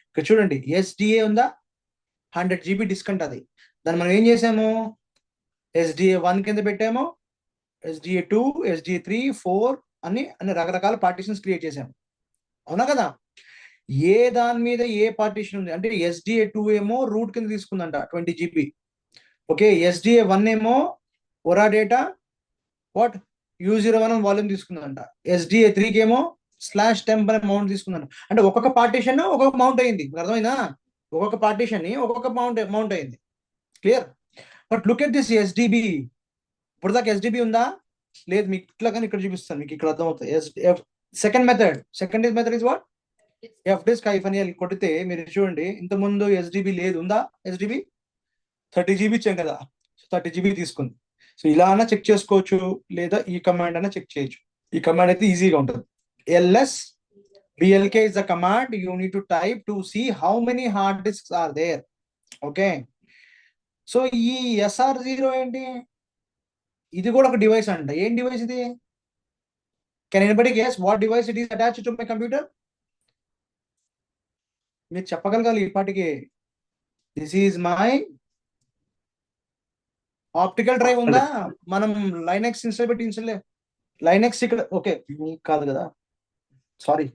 ఇక్కడ చూడండి, SDA ఉందా, 100 GB డిస్క్ అంటే అది. దాన్ని మనం ఏం చేసాము, SDA1 కింద పెట్టాము, SDA2, SDA3, 4 అన్ని రకరకాల పార్టీషన్స్ క్రియేట్ చేసాము. అవునా కదా? ఏ దాని మీద ఏ పార్టీషన్ ఉంది అంటే SDA2 ఏమో రూట్ కింద తీసుకుందంట 20 GB. ఓకే, SDA1 ఏమో ఒరా డేటా వాట్ U01 వాల్యూమ్ తీసుకుందంట. SDA3కి ఏమో /temp అనే మౌంట్ తీసుకుందంట. అంటే ఒక్కొక్క పార్టీషన్ ఒక్కొక్క మౌంట్ అయింది. అర్థమైందా? ఒక్కొక్క పార్టీషన్ ని ఒక్కొక్క మౌంట్ అయింది. Clear? But look at this SDB. ఇప్పుడు దాకా SDB ఉందా? లేదు మీకు ఇట్లా కానీ ఇక్కడ చూపిస్తాను, మీకు ఇక్కడ అర్థమవుతుంది. Second method is what, F disc -l కొడితే మీరు చూడండి, ఇంతకుముందు ఎస్డిబి లేదు, ఉందా ఎస్డిబి 30 GB ఇచ్చాం కదా, 30 GB తీసుకుంది. సో ఇలా అన్నా చెక్ చేసుకోవచ్చు, లేదా ఈ కమాండ్ అన్నా చెక్ చేయొచ్చు. ఈ కమాండ్ అయితే ఈజీగా ఉంటుంది. ls blk is the command you need to type to see how many hard disks are there. Okay, so ఈ SR0 ఏంటి, ఇది కూడా ఒక డివైస్ అంట. ఏం డివైస్ ఇది? Can anybody guess what device it is attached to my computer? మీరు చెప్పగలగాలి ఈ పాటికి. This is my optical drive. ఉందా? మనం లైనెక్స్ ఇన్స్టాల్ పెట్టి లైనెక్స్ ఇక్కడ ఓకే మీకు కాదు కదా, సారీ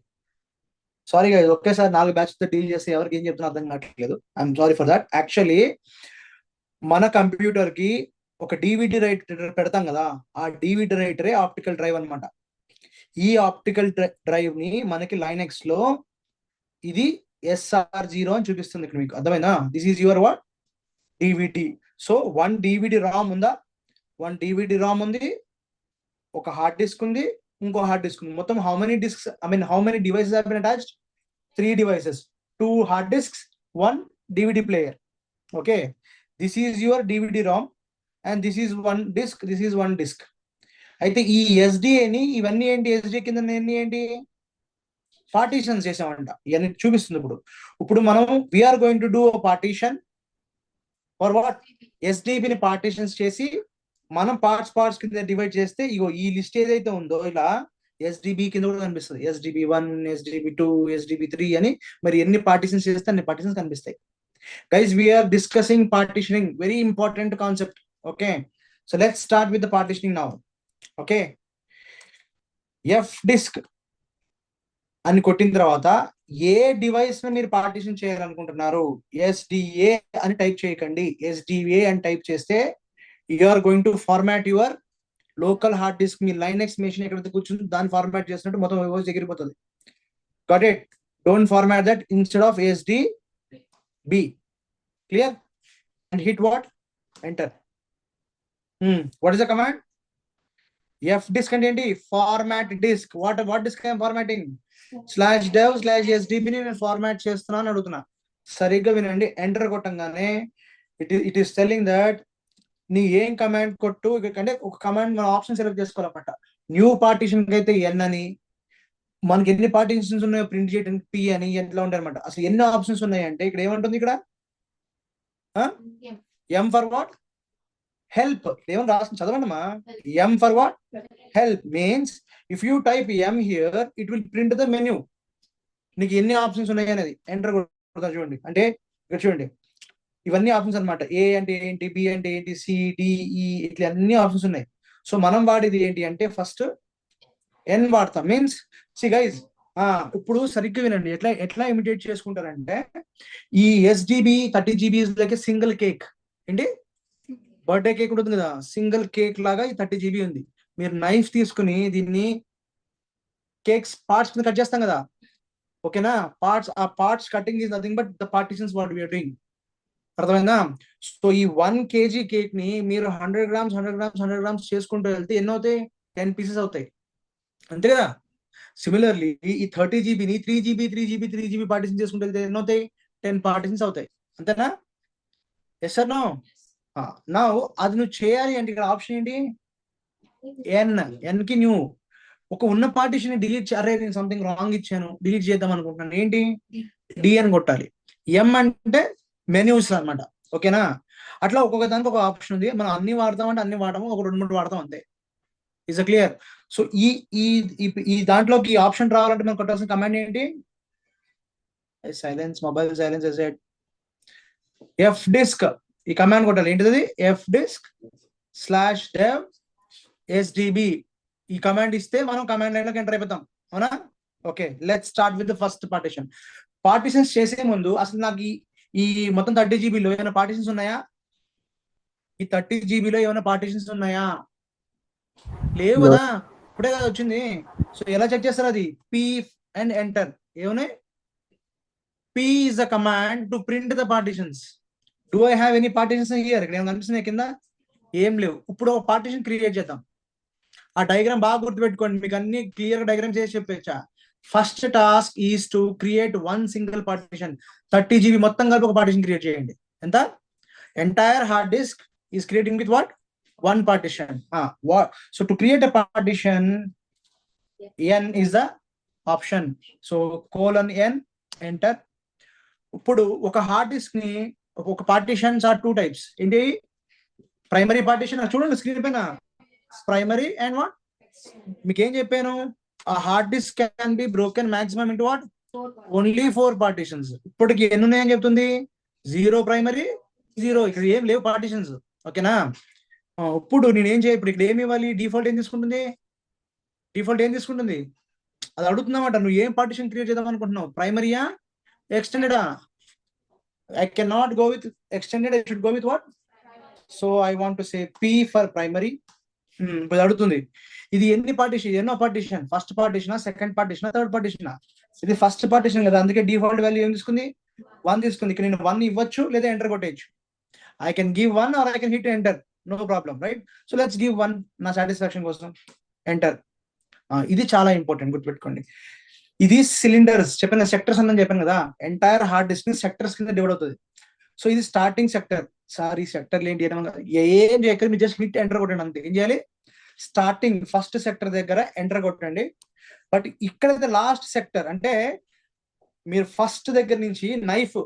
గాయ్స్, ఒకేసారి 4 బ్యాచ్ తో డీల్ చేస్తే ఎవరికి ఏం చెప్తున్నా అర్థం కావట్లేదు. I'm sorry for that. Actually మన కంప్యూటర్ కి ఒక డివిడి రైటర్ పెడతాం కదా, ఆ డివిడి రైటరే ఆప్టికల్ డ్రైవ్ అన్నమాట. ఈ ఆప్టికల్ డ్రైవ్ ని మనకి లైనెక్స్ లో ఇది SR0 అని చూపిస్తుంది ఇక్కడ, మీకు అర్థమైనా? This is your what, DVD. So 1 DVD ROM ఉందా, 1 DVD ROM ఉంది, ఒక హార్డ్ డిస్క్ ఉంది, ఇంకో హార్డ్ డిస్క్ ఉంది. మొత్తం how many disks, how many devices have been attached? 3 devices, 2 hard disks, 1 DVD player. Okay, this is your DVD ROM and this is 1 disk, this is 1 disk. అయితే ఈ SDA ఇవన్నీ ఏంటి, SDA కింద ఏంటి, partitions చేసామంట. ఇవన్నీ చూపిస్తుంది. ఇప్పుడు మనం we're going to do partition for what, SDBని పార్టీషన్స్ చేసి మనం పార్ట్స్ కింద డివైడ్ చేస్తే ఇగో ఈ లిస్ట్ ఏదైతే ఉందో ఇలా SDB కింద కూడా కనిపిస్తుంది. SDB1, SDB2, SDB3 అని. మరి ఎన్ని పార్టీషన్స్ చేస్తే అన్ని పార్టీషన్స్ కనిపిస్తాయి. Guys, we're discussing partitioning, very important concept. Okay, so let's start with the partitioning now. Okay, F disk అని కొట్టిన తర్వాత ఏ డివైస్ ని మీరు పార్టీషన్ చేయాలనుకుంటున్నారు, SDA అని టైప్ చేయకండి. SDA అని టైప్ చేస్తే you are going to format your local hard disk. మీ లైనెక్స్ మెషిన్ ఎక్కడైతే కూర్చుంది దాన్ని ఫార్మాట్ చేసినట్టు మొత్తం ఎగిరిపోతుంది. Got it? Don't format that, instead of SDB. Clear? And hit what, enter. What is the command? F disk అంటే ఏంటి? Format disk. What disk I'm formatting? /dev/SDB ని నేను ఫార్మాట్ చేస్తున్నాను అడుగుతున్నా. సరిగ్గా వినండి. ఎంటర్ కొట్టంగానే ఇట్ ఈస్ టెల్లింగ్ దట్ నీ ఏం కమాండ్ కొట్టు, అంటే ఒక కమాండ్ మన ఆప్షన్ సెలెక్ట్ చేసుకోవాలన్నమాట. న్యూ పార్టీషన్ కి అయితే N అని, మనకి ఎన్ని పార్టీషన్స్ ఉన్నాయో ప్రింట్ చేయడానికి P అని, ఎట్లా ఉంటాయి అనమాట. అసలు ఎన్ని ఆప్షన్స్ ఉన్నాయి అంటే ఇక్కడ ఏమంటుంది, ఇక్కడ M ఫర్ వాట్, హెల్ప్. ఏమని రాసి చదవండమ్మా. M for what, help. Means if you type M here it will print the menu. నీకు ఎన్ని ఆప్షన్స్ ఉన్నాయి అనేది ఎంటర్ కొడతా చూడండి. అంటే ఇక్కడ చూడండి, ఇవన్నీ ఆప్షన్స్ అనమాట. A అంటే ఏంటి, B అంటే ఏంటి, C, D, E ఇట్లా అన్ని ఆప్షన్స్ ఉన్నాయి. సో మనం వాడేది ఏంటి అంటే ఫస్ట్ N వాడతాం. మీన్స్ సి గైజ్, ఇప్పుడు సరిగ్గా వినండి. ఎట్లా ఇమిటేట్ చేసుకుంటారంటే ఈ SDB 30 GB లకి సింగిల్ కేక్, ఏంటి బర్త్డే కేక్ ఉంటుంది కదా, సింగిల్ కేక్ లాగా ఈ 30 GB ఉంది. మీరు నైఫ్ తీసుకుని దీన్ని కేక్స్ పార్ట్స్ కింద కట్ చేస్తాం కదా, ఓకేనా? ఆ parts cutting is nothing but the partitions what we're doing. అర్థమైందా? సో ఈ 1 kg కేక్ ని మీరు 100 grams చేసుకుంటూ వెళ్తే ఎన్ని అవుతాయి? 10 pieces అవుతాయి, అంతే కదా? సిమిలర్లీ ఈ 30 GB ని 3 GB పార్టీషన్ చేసుకుంటూ వెళ్తే ఎన్ని అవుతాయి? 10 పార్టీషన్స్ అవుతాయి, అంతేనా? Yes sir no? నా అది నువ్వు చేయాలి అంటే ఇక్కడ ఆప్షన్ ఏంటి? N కి న్యూ. ఒక ఉన్న పార్టీషన్ డిలీట్, అరే నేను సంథింగ్ రాంగ్ ఇచ్చాను, డిలీట్ చేద్దాం అనుకుంటున్నాను, ఏంటి? D అని కొట్టాలి. M అంటే మెన్యూస్ అన్నమాట, ఓకేనా? అట్లా ఒక్కొక్క దానికి ఒక ఆప్షన్ ఉంది. మనం అన్ని వాడతామంటే అన్ని వాడము, ఒక 2-3 వాడతాం అంతే. Is clear? సో ఈ దాంట్లోకి ఆప్షన్ రావాలంటే మనం కొట్టాల్సిన కమాండ్ ఏంటి? Silence, mobile silence. F disc ఈ కమాండ్ కొట్టాలి. ఏంటిది? F disc /dev/SDB. ఈ కమాండ్ ఇస్తే మనం కమాండ్ లైన్ లోకి ఎంటర్ అయిపోతాం, అవునా? Okay, let's start with the first partition. Partitions చేసే ముందు అసలు నాకు ఈ మొత్తం 30 GB లో ఏమైనా పార్టీషన్స్ ఉన్నాయా? ఈ 30 GB లో ఏమైనా పార్టీషన్స్ ఉన్నాయా? లేవు కదా, ఇప్పుడే కదా వచ్చింది. సో ఎలా చెక్ చేస్తారు అది? P and enter. ఏమున్నాయి? P is the command to print the partitions. Do I have any partitions here? ఇక్కడ ఏమైనా కనిపిస్తున్నాయి కింద? ఏం లేవు. ఇప్పుడు ఒక పార్టీషన్ క్రియేట్ చేద్దాం. ఆ డయాగ్రామ్ బాగా గుర్తుపెట్టుకోండి, మీకు అన్ని క్లియర్ గా డయాగ్రామ్ చేసి చెప్పేచ్చా. First task is to create one single partition. 30 GB మొత్తం కలిపి ఒక పార్టిషన్ క్రియేట్ చేయండి. ఎంత? Entire hard disk is creating with what? One partition. So to create a partition, n is the option. So colon n, enter. ఇప్పుడు ఒక hard disk ని ఒక partitions are 2 types. ఏంటి? ప్రైమరీ పార్టిషన్ చూడండి screen పైన, primary and what. మీకు ఏం చెప్పాను? ఆ hard disk can be broken maximum into what? Only 4 partitions. ఇప్పటికి ఎన్ని ఉన్నాయని చెప్తుంది? 0 ప్రైమరీ, 0. ఇక్కడ ఏం లేవు పార్టిషన్స్. ఓకేనా? ఇప్పుడు నేనేం చేయ, ఇప్పుడు ఇక్కడ ఏమి ఇవ్వాలి? డిఫాల్ట్ ఏం తీసుకుంటుంది? డిఫాల్ట్ ఏం తీసుకుంటుంది? అది అడుగుతుందన్నమాట. నువ్వు ఏం పార్టిషన్ క్రియేట్ చేద్దాం అనుకుంటున్నావు? ప్రైమరీయా, ఎక్స్టెండెడా? I cannot go with extended, I should go with what? So I want to say P for primary. ఇప్పుడు అడుగుతుంది ఇది ఎన్ని పార్టిషన్, ఎన్నో పార్టిషన్? ఫస్ట్ పార్టిషనా, సెకండ్ పార్టిషనా, థర్డ్ పార్టిషనా? ఇది ఫస్ట్ పార్టిషన్ కదా, అందుకే డిఫాల్ట్ వాల్యూ ఏం తీసుకుంది? 1 తీసుకుంది. ఇక్కడ నేను 1 ఇవ్వచ్చు లేదా ఎంటర్ కొట్టేయచ్చు. I can give 1 or I can hit enter, no problem, right? So let's give 1 నా సాటిస్ఫాక్షన్ కోసం. ఎంటర్. ఇది చాలా ఇంపార్టెంట్, గుర్తుపెట్టుకోండి. ఇది సిలిండర్స్ చెప్పిన, సెక్టర్స్ అని చెప్పాను కదా, ఎంటైర్ హార్డ్ డిస్క్ ని సెక్టర్స్ కింద డివైడ్ అవుతుంది. సో ఇది స్టార్టింగ్ సెక్టర్. సారీ, సెక్టర్ ఏంటి ఏం చేయకరు, మీరు జస్ట్ హిట్ ఎంటర్ కొట్టండి అంతే. ఏం చేయాలి? స్టార్టింగ్ ఫస్ట్ సెక్టర్ దగ్గర ఎంటర్ కొట్టండి. బట్ ఇక్కడైతే లాస్ట్ సెక్టర్ అంటే మీరు ఫస్ట్ దగ్గర నుంచి knife,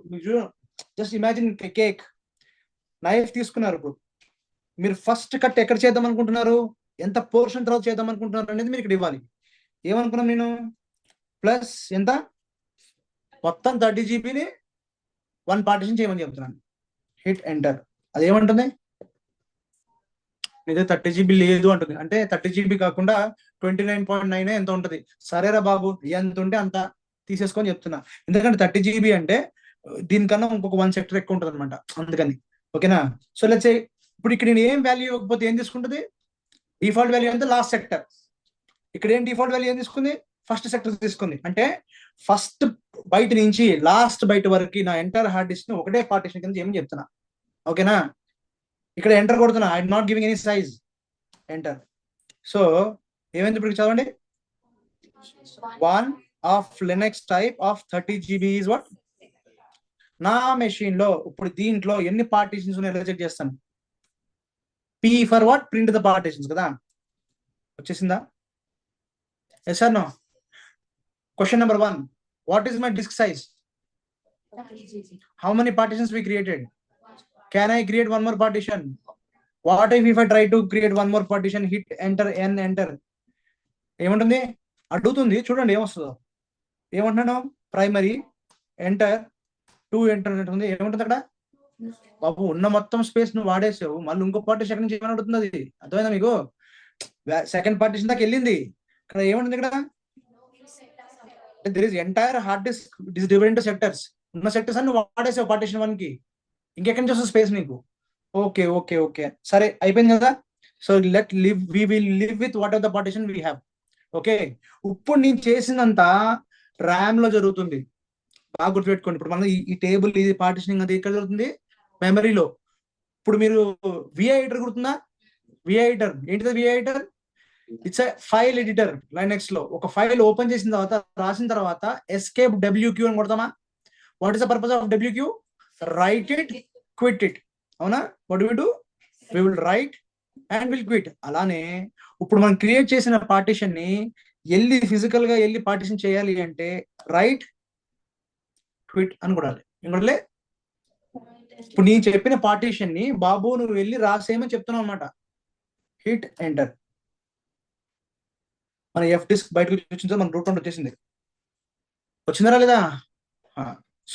just imagine cake, knife తీసుకున్నారు. ఇప్పుడు మీరు ఫస్ట్ కట్ ఎక్కడ చేద్దాం అనుకుంటున్నారు, ఎంత పోర్షన్ తర్వాత చేద్దాం అనుకుంటున్నారు అనేది మీరు ఇక్కడ ఇవ్వాలి. ఏమనుకున్నాం నేను? ప్లస్ ఎంత? మొత్తం 30 GBని 1 పార్టిషన్ చేయమని చెప్తున్నాను. Hit enter. అదేమంటుంది? ఇదే 30 GB లేదు అంటుంది. అంటే 30 GB కాకుండా 29.9 ఎంత ఉంటుంది? సరేరా బాబు, ఎంత ఉంటే అంత తీసేసుకొని చెప్తున్నా. ఎందుకంటే 30 GB అంటే దీనికన్నా ఇంకొక 1 సెక్టర్ ఎక్కువ ఉంటుంది అనమాట, అందుకని. ఓకేనా? సో లెట్స్ సే ఇప్పుడు ఇక్కడ నేను ఏం వాల్యూ ఇవ్వకపోతే ఏం తీసుకుంటుంది? డిఫాల్ట్ వాల్యూ అంటే లాస్ట్ సెక్టర్. ఇక్కడ ఏం డిఫాల్ట్ వాల్యూ ఏం తీసుకుంది? ఫస్ట్ సెక్టర్ తీసుకుంది. అంటే ఫస్ట్ బైట్ నుంచి లాస్ట్ బైట్ వరకు నా ఎంటర్ హార్డ్ డిస్క్ ని ఒకటే పార్టిషన్ కింద ఏమని చెప్తున్నా. ఓకేనా? ఇక్కడ ఎంటర్ కొడుతున్నా, I not giving any size. Enter. So ఏమైంది ఇప్పుడు చదవండి. 1 of Linux type of 30 GB is what? నా మెషిన్ లో ఇప్పుడు దీంట్లో ఎన్ని పార్టిషన్స్ ఉన్నాయో చెక్ చేస్తాను. P for what? Print the partitions కదా. వచ్చేసిందా? Yes or no? Question number 1. What is my disk size? How many partitions we created? Can I create one more partition? What if I try to create one more partition? Hit enter, n, enter. ఏముంటుంది? అడుగుతుంది, చూడండి ఏమొస్తుందో. ఏమంటున్నాను? Primary, enter, 2 enter ఉంటుంది. ఏముంటుంది అక్కడ? బాబు ఉన్న మొత్తం space నువ్వు వాడేసావు, మళ్ళీ ఇంకో పార్టిషన్ నుంచి ఏమని అడుగుతుంది? అది అర్థమైందా మీకు? సెకండ్ పార్టిషన్ దాకా వెళ్ళింది. ఇక్కడ ఏముంటుంది? ఇక్కడ there is entire hard disk is divided into sectors. ఉన్న సెక్టర్స్ అన్ని వాడేసావు పార్టిషన్ 1 కి, ఇంకెక్కడి నుంచి వస్తుంది స్పేస్ నీకు? ఓకే ఓకే ఓకే, సరే అయిపోయింది కదా. So we will live with what are the partition we have. Okay, ఇప్పుడు నేను చేసినంత ర్యామ్ లో జరుగుతుంది, బాగా గుర్తుపెట్టుకోండి. ఇప్పుడు మనం ఈ టేబుల్, ఇది పార్టిషనింగ్ అది ఇక్కడ జరుగుతుంది మెమరీలో. ఇప్పుడు మీరు విఐ ఎడిటర్ గుర్తుందా? విఐ ఎడిటర్ ఏంటిది? VI editor it's a file editor. Linux లో ఒక ఫైల్ ఓపెన్ చేసిన తర్వాత, రాసిన తర్వాత ఎస్కేప్ WQ అని కొడతామా? What is the purpose of WQ? Write it, quit it. అవునా? What do we do? We will write and will quit. అలానే ఇప్పుడు మనం క్రియేట్ చేసిన పార్టిషన్ ని వెళ్ళి ఫిజికల్ గా వెళ్ళి పార్టిషన్ చేయాలి అంటే రైట్, క్విట్ అని కొడాలి. ఇంకోలే ఇప్పుడు నేను చెప్పిన పార్టిషన్ ని బాబు నువ్వు వెళ్ళి రాసేయమని చెప్తున్నావు అనమాట. Hit enter. మన ఎఫ్ డిస్క్ బయటకు వచ్చిందో మన రూట్ వచ్చేసింది. వచ్చిందా లేదా?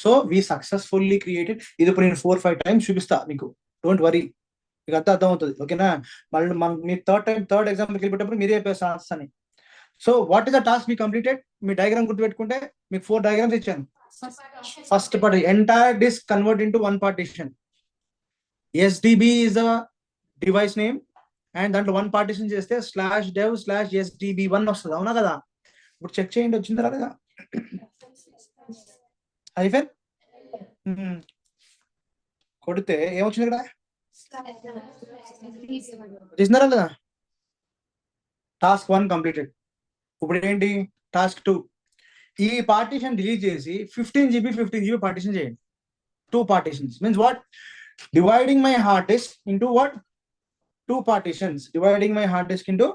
So we successfully created. ఇది ఇప్పుడు నేను 4-5 టైమ్స్ చూపిస్తా మీకు, డోంట్ వరీ, మీకు అంతా అర్థం అవుతుంది. ఓకేనా? మళ్ళీ మీ థర్డ్ ఎగ్జాంపుల్కి వెళ్ళిపోయేటప్పుడు మీరే చెప్పేసి అని. So what is the task మీ కంప్లీటెడ్? మీ డయాగ్రామ్ గుర్తుపెట్టుకుంటే మీకు 4 డయాగ్రామ్స్ ఇచ్చాను. First part, entire disk convert into 1 partition. SDB is the device name, and దాంట్లో 1 పార్టిషన్ చేస్తే /dev/SDB1 వస్తుంది. అవునా కదా? ఇప్పుడు చెక్ చేయండి, వచ్చిందా లేదా? హైఫెన్ కొడితే ఏమొచ్చింది ఇక్కడ? చేసినారా లేదా? Task 1 completed. ఇప్పుడు ఏంటి టాస్క్ 2, ఈ పార్టీషన్ డిలీట్ చేసి 15 GB పార్టీషన్ చేయండి. 2 partitions means what? Dividing my hard disk into what? 2 partitions. Dividing my hard disk into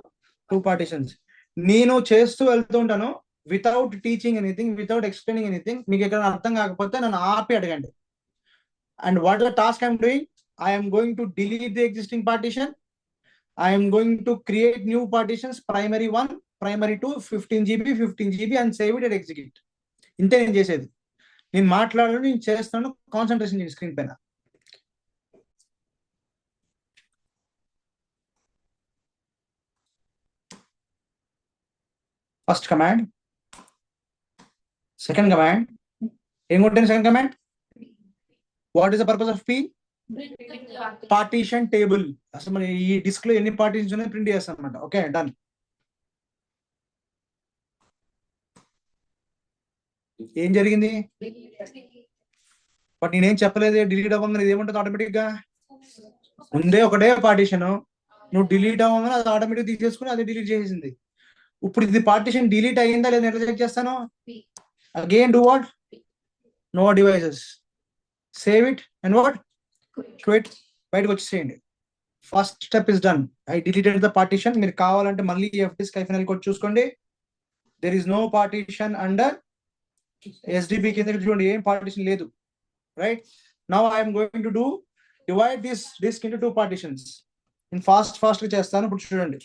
2 partitions. నేను చేస్తూ వెళ్తూ ఉంటాను without teaching anything, without explaining anything. మీకు ఇక్కడ అర్థం కాకపోతే నన్ను ఆపి అడగండి. And what the task I'm doing? I'm going to delete the existing partition. I'm going to create new partitions, primary 1, primary 2, 15 GB and save it and execute. ఇంతే నేను చేసేది. నేను మాట్లాడను, నేను చేస్తాను, కాన్సన్ట్రేషన్ చేయండి స్క్రీన్ పైన. First command, second command. ఏం కొట్టాను second command? What is the purpose of P? Partition table. అసలు మన ఈ డిస్క్ లో ఎన్ని పార్టీషన్స్ ఉన్నాయి ప్రింట్ చేస్తాను అనమాట. Okay, done. ఏం జరిగింది? బట్ నేనేం చెప్పలేదు. డిలీట్ అవ్వగానే ఇది ఏముంటుంది ఆటోమేటిక్ గా? ముందే ఒకటే పార్టీషన్, నువ్వు డిలీట్ అవ్వగానే అది ఆటోమేటిక్ తీసేసుకుని అది డిలీట్ చేసేసింది. ఇప్పుడు ఇది పార్టీషన్ డిలీట్ అయ్యిందా లేదా ఎట్లా చెక్ చేస్తాను? Again do what? No devices, save it and what? Quit. బయటకు వచ్చేసేయండి. First step is done. I deleted the partition. మీరు కావాలంటే మళ్ళీ FDisk -L కొట్టి చూసుకోండి. There is no partition under SDB కింద చూడండి, ఏం పార్టీషన్ లేదు. Right now I'm going to do divide this disk into 2 partitions. నేను ఫాస్ట్ గా చేస్తాను. ఇప్పుడు చూడండి.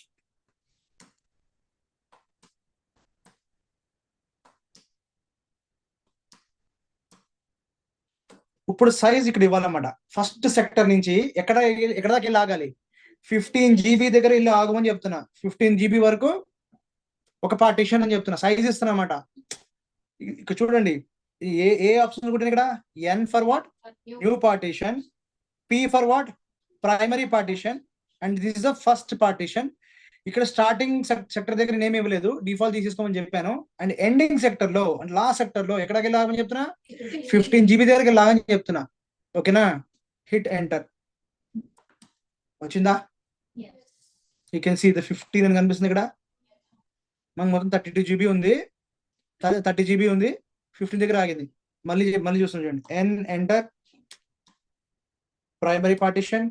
ఇప్పుడు సైజ్ ఇక్కడ ఇవ్వాలన్నమాట. ఫస్ట్ సెక్టర్ నుంచి ఎక్కడ దాకా వెళ్ళి ఆగాలి? 15 GB దగ్గర వెళ్ళి ఆగమని చెప్తున్నా. 15 GB వరకు ఒక పార్టీషన్ అని చెప్తున్నా. సైజ్ ఇస్తున్నా అన్నమాట. ఇక్కడ చూడండి, ఏ ఆప్షన్ కూడా ఇక్కడ N for what? New partition. P for what? Primary partition. And this is the first partition. ఇక్కడ స్టార్టింగ్ సెక్టర్ దగ్గర నేమ్ ఇవ్వలేదు, డిఫాల్ట్ తీసేసుకోమని చెప్పాను. అండ్ ఎండింగ్ సెక్టర్ లో అండ్ లాస్ట్ సెక్టర్ లో ఎక్కడికి వెళ్ళాలని చెప్తున్నా? 15 GB దగ్గరికి వెళ్ళాలని చెప్తున్నా. ఓకేనా? Hit enter. వచ్చిందా? యూ కెన్ సీ ద 15 అని కనిపిస్తుంది ఇక్కడ. మనకు మొత్తం 32 GB ఉంది, 30 GB ఉంది. 15 దగ్గర ఆగింది. మళ్ళీ చూస్తాం చూడండి. N enter. Primary partition,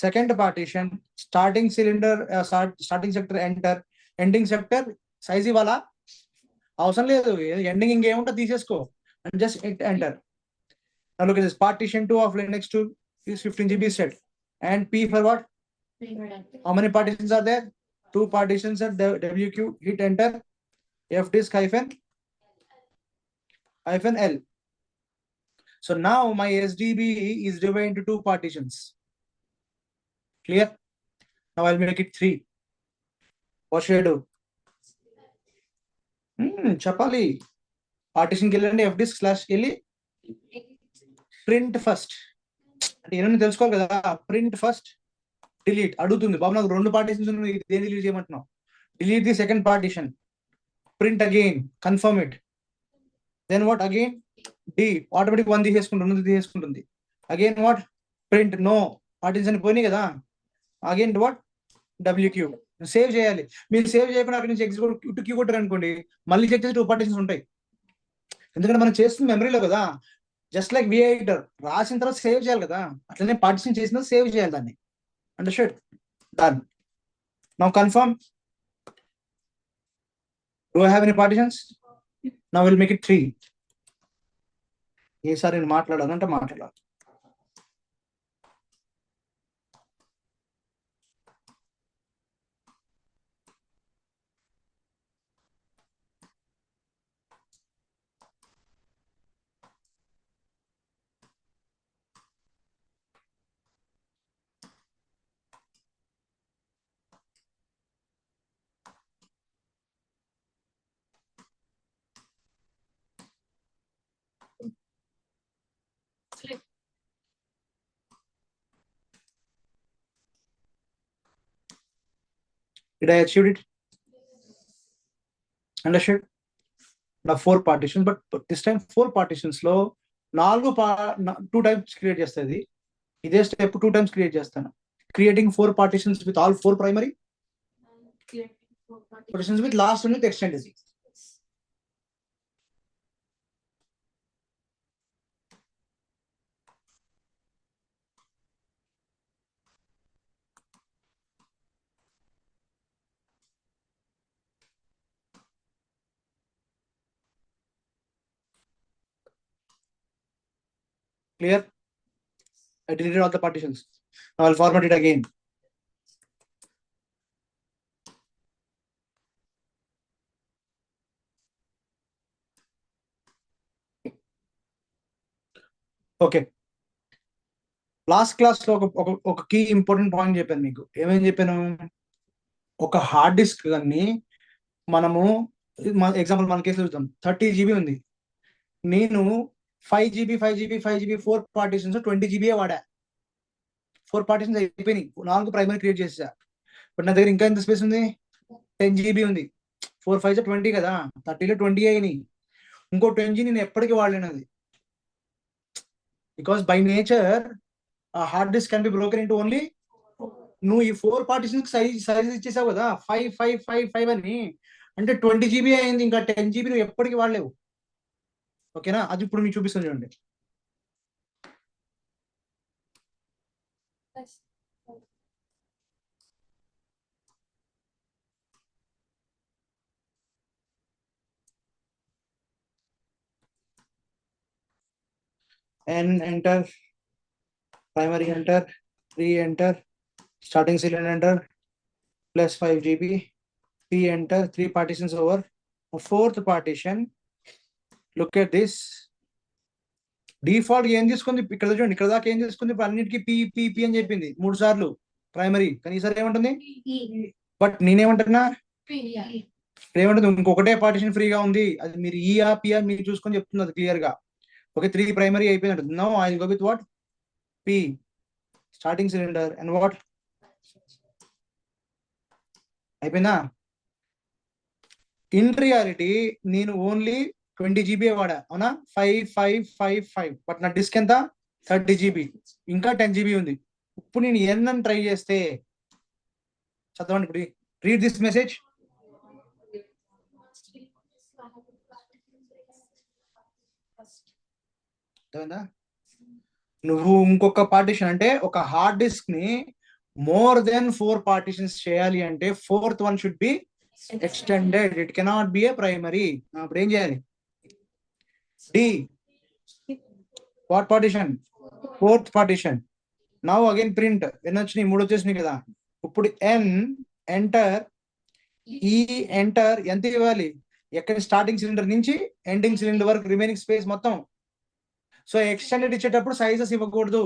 second partition, starting cylinder, starting sector enter, ending sector size ఇవ్వాలా? అవసరం లేదు. ఎండింగ్ ఇంకేముంటో తీసేసుకో and just hit enter. Now look at this. Partition 2 of Linux 2 is 15 GB set. And P for what? How many partitions are there? 2 partitions at WQ. Hit enter. FDisk -L. So now my SDB is divided into 2 partitions. Clear? Now I'll make it 3. What should I do? Chapali. Partition కెళ్ళండి, FDisk/వెళ్ళి print first. అంటే ఏమన్నా తెలుసుకోవాలి కదా. Print first, delete అడుగుతుంది. బాబు నాకు 2 partitions ఉన్నాయి, దేని డిలీట్ చేయమంటున్నావు? Delete the second partition. Print again, confirm it. Then what? Again D, automatic 1 తీసేసుకుంటుంది. Again what? Print no, partition పోయినాయి కదా. Again what? WQ. సేవ్ చేయాలి. మీరు సేవ్ చేయకుండా అక్కడి నుంచి ఎగ్జిక్యూట్ క్యూ కొట్టారు అనుకోండి, మళ్ళీ చెక్ చేసి 2 partitions ఉంటాయి. ఎందుకంటే మనం చేస్తుంది మెమరీలో కదా. జస్ట్ లైక్ VI ఎడిటర్, రాసిన తర్వాత సేవ్ చేయాలి కదా, అట్లనే పార్టీషన్ చేసిన సేవ్ చేయాలి దాన్ని. Understood? Done. Now confirm. Do I have any partitions? Now will make it 3. ఏసారి నేను మాట్లాడాలంటే మాట్లాడాలి. Did I achieve it? Understood? Now 4 partitions, but this time 4 partitions లో 2 times క్రియేట్ చేస్తుంది. ఇదే స్టెప్ 2 times క్రియేట్ చేస్తాను. Creating 4 partitions with all 4 primary. Partitions with last one with extended. Clear? I deleted all the partitions. Now I'll format it again. Okay, last class లో ఒక key important point చెప్పాను మీకు. ఏమేమి చెప్పాను? ఒక hard disc కానీ మనము ఎగ్జాంపుల్ మన కేసు చూద్దాం. 30 GB ఉంది. నేను 5 GB 4 పార్టీషన్స్ 20 GB వాడా. 4 పార్టీషన్స్ అయిపోయినాయి, 4 ప్రైమరీ క్రియేట్ చేసా. బట్ నా దగ్గర ఇంకా ఎంత స్పేస్ ఉంది? 10 GB ఉంది. 4 5 20 కదా, 30లో 20 అయినాయి. ఇంకో 10 GB నేను ఎప్పటికీ వాడలేను అది. Because by nature hard disk can be broken into only. నువ్వు ఈ 4 పార్టీషన్స్ సైజ్ ఇచ్చేసావు కదా, 5 5 5 5 అని, అంటే 20 GB అయింది. ఇంకా 10 GB నువ్వు ఎప్పటికీ వాడలేవు. ఓకేనా? అది ఇప్పుడు మీకు చూపిస్తాను చూడండి. N enter, primary enter, 3 enter, starting cylinder enter, plus 5 GB, P enter, 3 partitions over. A fourth partition, look at this. Default ఏం తీసుకుంది ఇక్కడ చూడండి, ఇక్కడ దాకా ఏం తీసుకుంది? అన్నిటికీ పి పి పి అని చెప్పింది 3 సార్లు ప్రైమరీ. కానీ ఈసారి ఏమంటుంది? బట్ నేనేమంటున్నా, ఏమంటుంది? ఇంకొకటే పార్టిషన్ ఫ్రీగా ఉంది, అది మీరు ఈఆ పిఆ మీరు చూసుకొని చెప్తుంది అది క్లియర్ గా. ఓకే, 3 ప్రైమరీ అయిపోయినట్టు. Now I go with what? P starting cylinder and what అయిపోయిందా? ఇన్ రియాలిటీ నేను ఓన్లీ 20 GB వాడా, అవునా? 5 5 5 5. బట్ నా డిస్క్ ఎంత? 30 GB. ఇంకా 10 GB ఉంది. ఇప్పుడు నేను ఎన్ని ట్రై చేస్తే, చదవండి ఇప్పుడు, రీడ్ దిస్ మెసేజ్. నువ్వు ఇంకొక పార్టిషన్ అంటే ఒక హార్డ్ డిస్క్ ని మోర్ దెన్ 4 పార్టిషన్స్ చేయాలి అంటే fourth one should be extended. It cannot be a primary. అప్పుడు ఏం చేయాలి? D what partition? Fourth partition. Now again print. ఎన్ని వచ్చినాయి? 3 వచ్చేసినాయి కదా. ఇప్పుడు ఎన్ ఎంటర్, ఈ ఎంటర్ ఎంత ఇవ్వాలి? ఎక్కడ? స్టార్టింగ్ సిలిండర్ నుంచి ఎండింగ్ సిలిండర్ వరకు రిమైనింగ్ స్పేస్ మొత్తం. సో ఎక్స్టెండెడ్ ఇచ్చేటప్పుడు సైజెస్ ఇవ్వకూడదు.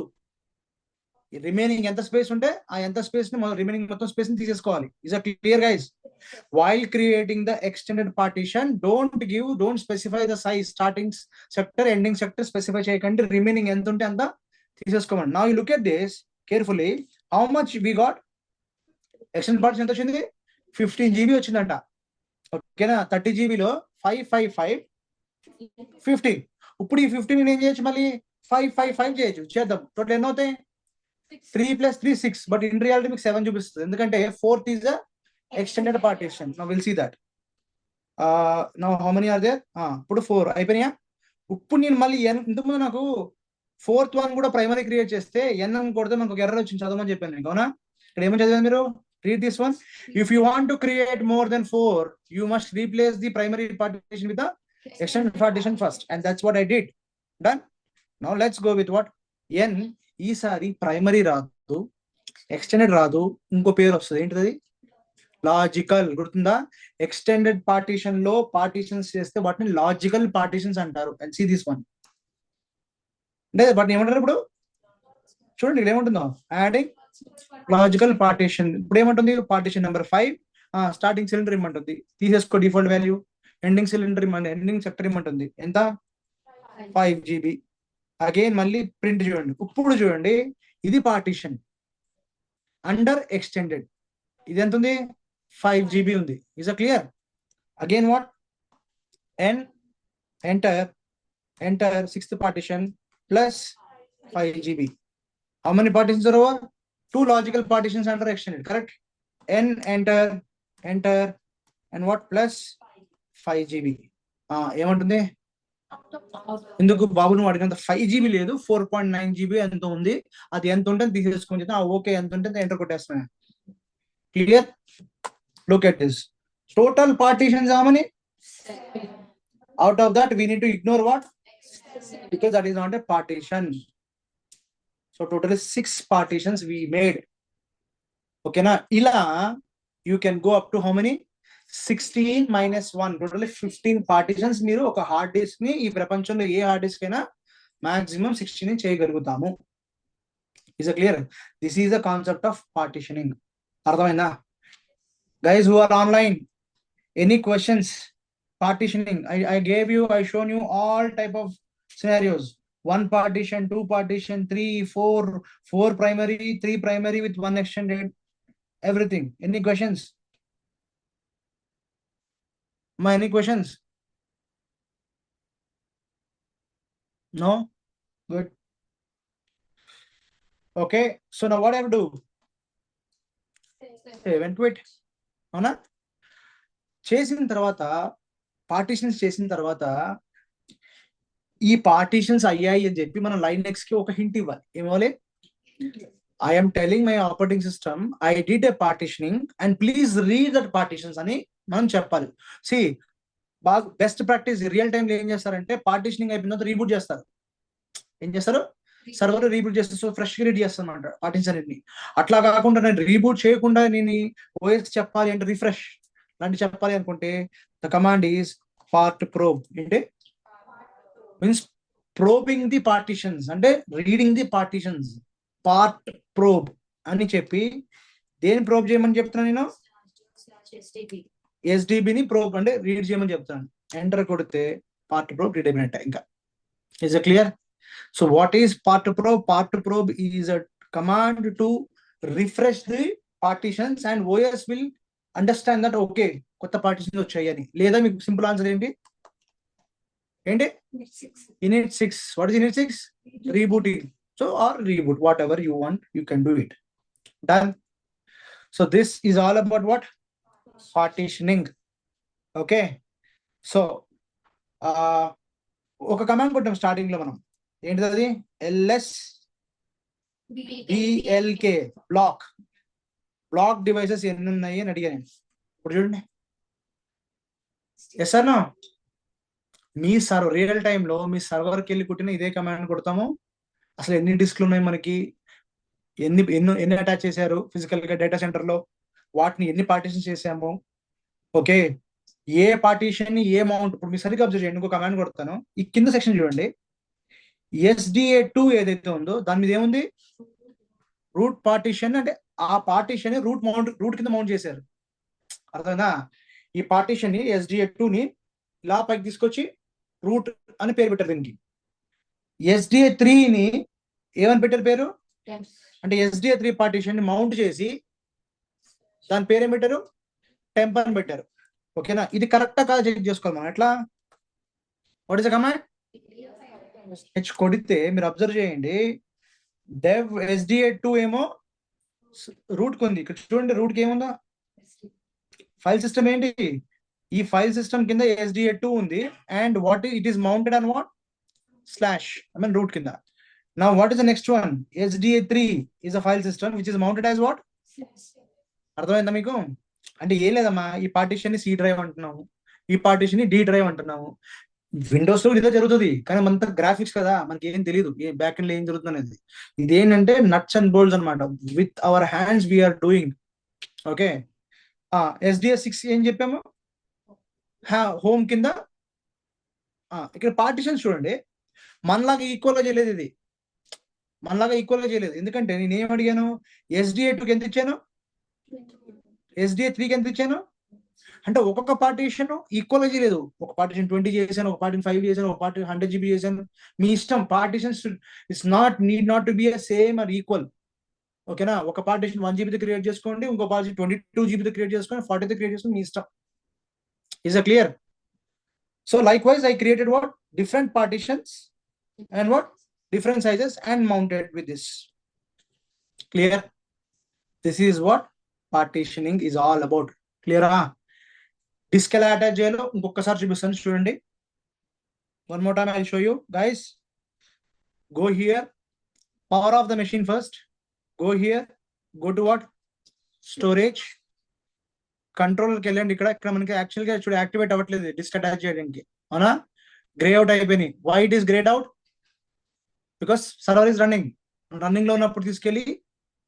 రిమైనింగ్ ఎంత స్పేస్ ఉంటే ఆ ఎంత స్పేస్ ని రిమైనింగ్ మొత్తం స్పేస్ ని తీసేసుకోవాలి. Is a clear guys? While creating the extended partition, don't specify the size. Starting sector, ending sector specify చేయకండి. రిమైనింగ్ ఎంత ఉంటే అంత తీసేసుకోమండి. Now you look at this carefully. How much we got? Extended partition ఎంత వచ్చింది? 15 GB వచ్చిందంట. ఓకేనా? 30 GB లో 5 5 5 50. ఇప్పుడు ఈ 50 నేను ఏం చేయొచ్చు? మళ్ళీ 5 5 5 చేయొచ్చు. చేద్దాం. టోటల్ ఎన్ని అవుతాయి? 3 + 3 6. బట్ ఇన్ రియాలిటీ మీకు 7 చూపిస్తుంది, ఎందుకంటే 4th is a extended partition. Now we'll see that. Now how many are there? ఇప్పుడు 4 అయిపోయినాయా? ఇప్పుడు నేను మళ్ళీ ఇంతకుముందు నాకు 4th వన్ కూడా ప్రైమరీ క్రియేట్ చేస్తే ఎన్ అని కొడితే మనకు ఒక ఎర్రర్ వచ్చింది, చదవమని చెప్పాను మీకు, అవునా? ఇక్కడ ఏమని చదివారు మీరు? Read this one. If you want to create more than 4, you must replace the primary partition with the extended partition first, and that's what I did. Done. Now let's go with what? N ఈసారి primary రాదు, extended రాదు, ఇంకో పేరు వస్తుంది. ఏంటిది? Logical. గుర్తుందా? Extended partition లో partitions చేస్తే వాటిని లాజికల్ పార్టీషన్స్ అంటారు. And see this one. లేదు, బట్ ఏమంటారు ఇప్పుడు? చూడండి ఇక్కడ ఏముంటుందో, యాడింగ్ లాజికల్ పార్టీషన్. ఇప్పుడు ఏమంటుంది? పార్టీషన్ నెంబర్ 5 స్టార్టింగ్ సిలిండర్ ఇమ్మంటుంది, తీసేసుకో డిఫాల్ట్ వాల్యూ. ఎండింగ్ సిలిండర్ ఇమ్మంటుంది, ఎండింగ్ సెక్టర్ ఇమ్మంటుంది. ఎంత? 5 GB. అగైన్ మళ్ళీ ప్రింట్ చూడండి. ఇప్పుడు చూడండి, ఇది పార్టీషన్ అండర్ ఎక్స్టెండెడ్. ఇది ఎంత ఉంది? 5 GB ఉంది. Is a clear? Again what? N enter 6th partition plus 5 GB. How many partitions are over? 2 logical partitions under extended, correct? N enter and what plus 5 GB. ఏమంటుంది ఎందుకు బాబు నువ్వు అడిగినంత 5 GB లేదు 4.9 GB ఎంత ఉంది, అది ఎంత ఉంటుంది తీసేసుకొని చెప్తే ఓకే ఎంత ఉంటుంది ఎంటర్ కొట్టేస్తున్నా. Clear? Look at this. Total partitions how many? Out of that we need to ignore what? Because that is not a partition. So totally 6 partitions we made. Okay na? Ila you can go up to how many? 16 minus 1, totally 15 partitions మీరు ఒక hard disk ని ఈ ప్రపంచంలో ఏ hard disk అయినా maximum 16 చేయగలుగుతాము. Is clear? This is the concept of partitioning. అర్థమైందా? Guys who are online, any questions? Partitioning, I gave you, I shown you all type of scenarios. 1 partition, 2 partition, 3, 4 primary, 3 primary with 1 extended, everything. Any questions? Any questions? No? Good. Okay, so now what I have to do? Went to it. అవునా? చేసిన తర్వాత partitions చేసిన తర్వాత ఈ partitions అయ్యాయి అని చెప్పి మనం లైనెక్స్ కి ఒక హింట్ ఇవ్వాలి. ఏమవ్వాలి? I'm telling my operating system I did a partitioning and please read that partitions అని మనం చెప్పాలి. సి బాగా బెస్ట్ ప్రాక్టీస్ రియల్ టైంలో ఏం చేస్తారంటే పార్టీషనింగ్ అయిపోయిన తర్వాత రీబూట్ చేస్తారు. ఏం చేస్తారు? సర్వర్ రీబూట్ చేస్తారు. సో ఫ్రెష్ రీడ్ చేస్తాను అనమాట పార్టీషన్స్ అన్నింటిని. అట్లా కాకుండా నేను రీబూట్ చేయకుండా నేను ఓఎస్ చెప్పాలి అంటే రిఫ్రెష్ లాంటి చెప్పాలి అనుకుంటే the command is part probe. ఏంటి? మీన్స్ ప్రోబింగ్ ది పార్టీషన్స్ అంటే reading the partitions. Part probe అని చెప్పి దేని ప్రోబ్ చేయమని చెప్తున్నాను నేను? ఎస్డిబిని ప్రోబ్ అంటే రీడ్ చేయమని చెప్తాను. ఎంటర్ కొడితే పార్ట్ ప్రోబ్ రీడ్ అయిపోయినట్టే. ఇంకా is it clear? So what is part probe? Part probe is a command to refresh the partitions and OS will understand that okay కొత్త పార్టీషన్స్ వచ్చాయి అని. లేదా మీకు సింపుల్ ఆన్సర్ ఏంటి? init 6. What is init 6? Rebooting. So or reboot, whatever you want, you can do it. Done. So this is all about what? Partitioning. Okay. So ఒక command కొట్టాం starting లో మనం. ఏంటిది అది? ls blk బ్లాక్ డివైసెస్ ఎన్ని ఉన్నాయి అని అడిగాను. ఇప్పుడు చూడండి. Yes sir no? మీ సర్వర్ రియల్ టైంలో మీ సర్వర్కి వెళ్ళి కుట్టిన ఇదే కమాండ్ కొడతాము. అసలు ఎన్ని డిస్క్లు ఉన్నాయి మనకి, ఎన్ని అటాచ్ చేశారు ఫిజికల్ గా డేటా సెంటర్ లో, వాటిని ఎన్ని పార్టీషన్ చేసాము, ఓకే ఏ పార్టీషన్ ఏ మౌంట్. ఇప్పుడు మీరు సరిగ్గా అబ్జర్వ్ చేయండి. ఇంకో కమాండ్ కొడతాను. ఈ కింద సెక్షన్ చూడండి. SDA2 ఏదైతే ఉందో దాని మీద ఏముంది? Root partition. అంటే ఆ పార్టీషన్ రూట్ కింద మౌంట్ చేశారు. అర్థమైందా? ఈ పార్టీషన్ ని SDA2 ని ఇలా పైకి తీసుకొచ్చి రూట్ అని పేరు పెట్టారు. దీనికి SDA3 ని ఏమని పెట్టారు పేరు? అంటే SDA3 పార్టీషన్ ని మౌంట్ చేసి దాని పేరు ఏం పెట్టారు? టెంప్ అని పెట్టారు. ఓకేనా? ఇది కరెక్టా కాదా చెక్ చేసుకోవాలి మనం. ఎట్లా? What is the command? H కొడితే మీరు అబ్జర్వ్ చేయండి. dev SDA2 ఏమో రూట్ కొంది. ఇక్కడ చూడండి రూట్ కి ఏముందా? File system. ఏంటి? ఈ ఫైల్ సిస్టమ్ కింద SDA2 ఉంది. And what it is mounted on what? Slash I mean root కింద. Now what is the next one? SDA3 is a file system which is mounted as what? అర్థమైందా మీకు? అంటే ఏం లేదమ్మా, ఈ పార్టీషన్ ని C డ్రైవ్ అంటున్నాము, ఈ పార్టీషన్ ని D డ్రైవ్ అంటున్నాము. విండోస్ లో ఇదే జరుగుతుంది, కానీ మనతో గ్రాఫిక్స్ కదా, మనకి ఏం తెలియదు ఏ బ్యాక్ ఎండ్ లో ఏం జరుగుతుంది అనేది. ఇదేంటంటే నట్స్ అండ్ బోల్ట్స్ అనమాట. With our hands we're doing. Okay. SDA6 ఏం చెప్పాము? హోమ్ కింద. ఇక్కడ పార్టీషన్స్ చూడండి, మనలాగా ఈక్వల్ గా చేయలేదు. ఇది మనలాగా ఈక్వల్ గా చేయలేదు. ఎందుకంటే నేను ఏం అడిగాను? SDA2కి ఎంత ఇచ్చాను? SDA3కి ఎంత ఇచ్చాను? అంటే ఒక్కొక్క పార్టీషన్ ఈక్వల్ గా చేయలేదు. ఒక పార్టీషన్ 20 చేశాను, ఒక పార్టీషన్ 5 చేశాను, ఒక పార్టీ 100 GB చేశాను. మీ ఇష్టం. Partitions it's need not to be same or equal. ఓకేనా? ఒక పార్టీషన్ 1 GB క్రియేట్ చేసుకోండి, ఇంకో పార్టీషన్ 22 GB క్రియేట్ చేసుకోండి, 40 క్రియేట్ చేసుకోండి, మీ ఇష్టం. Is a clear? So likewise I created what? Different partitions and what? Different sizes and mounted with this. Clear? This is what partitioning is all about. Clear? Disk ఎలా attach చేయాలో ఇంకొకసారి చూపిస్తాను చూడండి. One more time I show you guys. Go here, power off the machine first. Go here, go to what, storage, కంట్రోలర్కి వెళ్ళండి. ఇక్కడ ఇక్కడ మనకి యాక్చువల్గా చూడు యాక్టివేట్ అవ్వట్లేదు డిస్క్ అటాచ్ చేయడానికి, అవునా? గ్రే అవుట్ అయిపోయినాయి. Why it is greyed out? Because server is running లో ఉన్నప్పుడు తీసుకెళ్ళి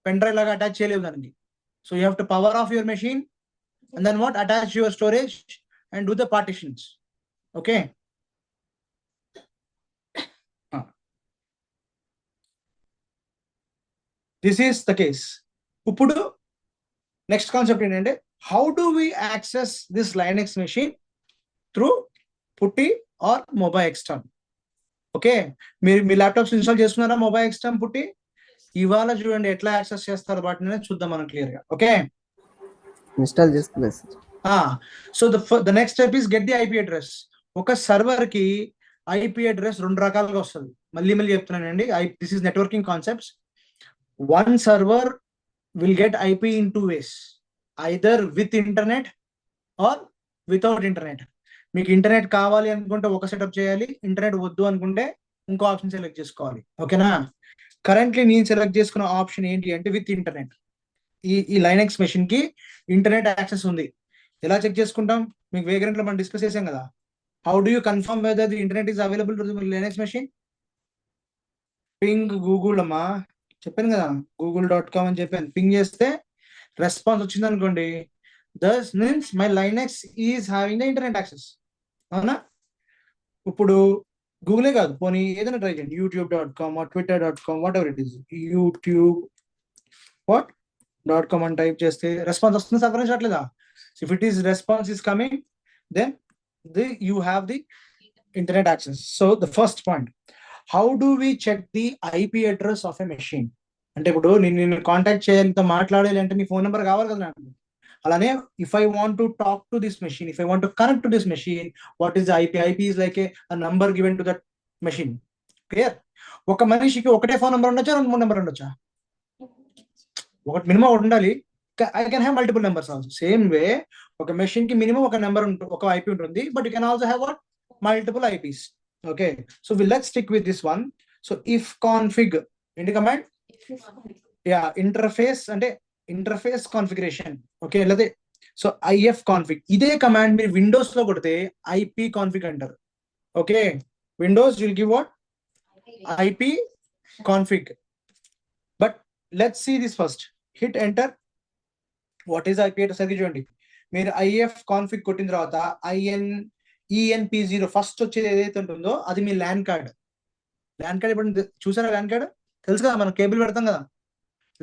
పెన్ డ్రైవ్ లాగా అటాచ్ చేయలేవు దానికి. So you have to power off your machine and then what, attach your storage and do the partitions. Okay, this is the case. ఇప్పుడు next concept ఏంటంటే, how do we access this Linux machine through PuTTY or MobaXterm. Okay, మీరు మీ laptops install చేసుకున్నారా mobile ఎక్స్టర్న్ పుట్టి? ఇవాళ చూడండి ఎట్లా access చేస్తారు వాటిని చూద్దాం మనం క్లియర్ గా. ఓకే, ఇన్స్టాల్ చేసుకోలేదు sir. So the next step is get the IP address. ఒక సర్వర్ కి ఐపీ అడ్రస్ రెండు రకాలుగా వస్తుంది. మళ్ళీ చెప్తున్నానండి, this is networking concepts. One server will get IP in two ways, either with internet or without internet. మీకు internet కావాలి అనుకుంటే ఒక సెటప్ చేయాలి, ఇంటర్నెట్ వద్దు అనుకుంటే ఇంకో ఆప్షన్ సెలెక్ట్ చేసుకోవాలి. ఓకేనా? కరెంట్లీ నేను సెలెక్ట్ చేసుకున్న ఆప్షన్ ఏంటి అంటే విత్ ఇంటర్నెట్. ఈ లైనెక్స్ మెషిన్ కి ఇంటర్నెట్ యాక్సెస్ ఉంది. ఎలా చెక్ చేసుకుంటాం? మీకు వేగరెంట్ లో మనం డిస్కస్ చేసాం కదా. How do you confirm weather the internet is available to the Linux machine? Ping Google అమ్మా, చెప్పాను కదా, google.com అని చెప్పాను. పింగ్ చేస్తే రెస్పాన్స్ వచ్చింది అనుకోండి, this means my Linux is having the internet access. అవునా? ఇప్పుడు గూగులే కాదు, పోనీ ఏదైనా ట్రై చేయండి, youtube.com or twitter.com, whatever it is, youtube.com అని టైప్ చేస్తే రెస్పాన్స్ వస్తుంది, సఫరెన్స్ రావట్లేదా? If it is response is coming, then you have the internet access. So the first point, how do we check the IP address of a machine? అంటే ఇప్పుడు నేను contact చేయాలి, మాట్లాడాలి అంటే నీ ఫోన్ నెంబర్ కావాలి కదా నాకు. అలానే if I want to talk to this machine, if I want to connect to this machine, what is the IP? IP is like A number given to that machine. Clear? ఒక మనిషికి ఒకటే phone number ఉండొచ్చా, రెండు మూడు number ఉండొచ్చా? ఒకటి minimum ఒకటి ఉండాలి. I can have multiple numbers also. Same way, ఒక మెషిన్ కి మినిమం ఒక నెంబర్ ఉంటుంది, ఒక ఐపీ ఉంటుంది, but you can also have what, multiple IPs. Okay, so let's stick with this one. So ifconfig ఏంటి command? Yeah, interface అంటే interface configuration. Okay, లేదా so ifconfig. ఇదే command మీరు Windows లో కొడితే ఐపీ కాన్ఫిగ్ అంటారు. Okay, Windows will give what, ipconfig. But let's see this first. Hit enter. What is IP address అది చూడండి. మీరు ఐఎఫ్ కాన్ఫిగ్ కొట్టిన తర్వాత ENP0 ఫస్ట్ వచ్చేది ఏదైతే ఉంటుందో అది మీ ల్యాన్ కార్డ్. ల్యాన్ కార్డ్ ఇప్పుడు చూసారా? ల్యాన్ కార్డ్ తెలుసు కదా, మనం కేబుల్ పెడతాం కదా,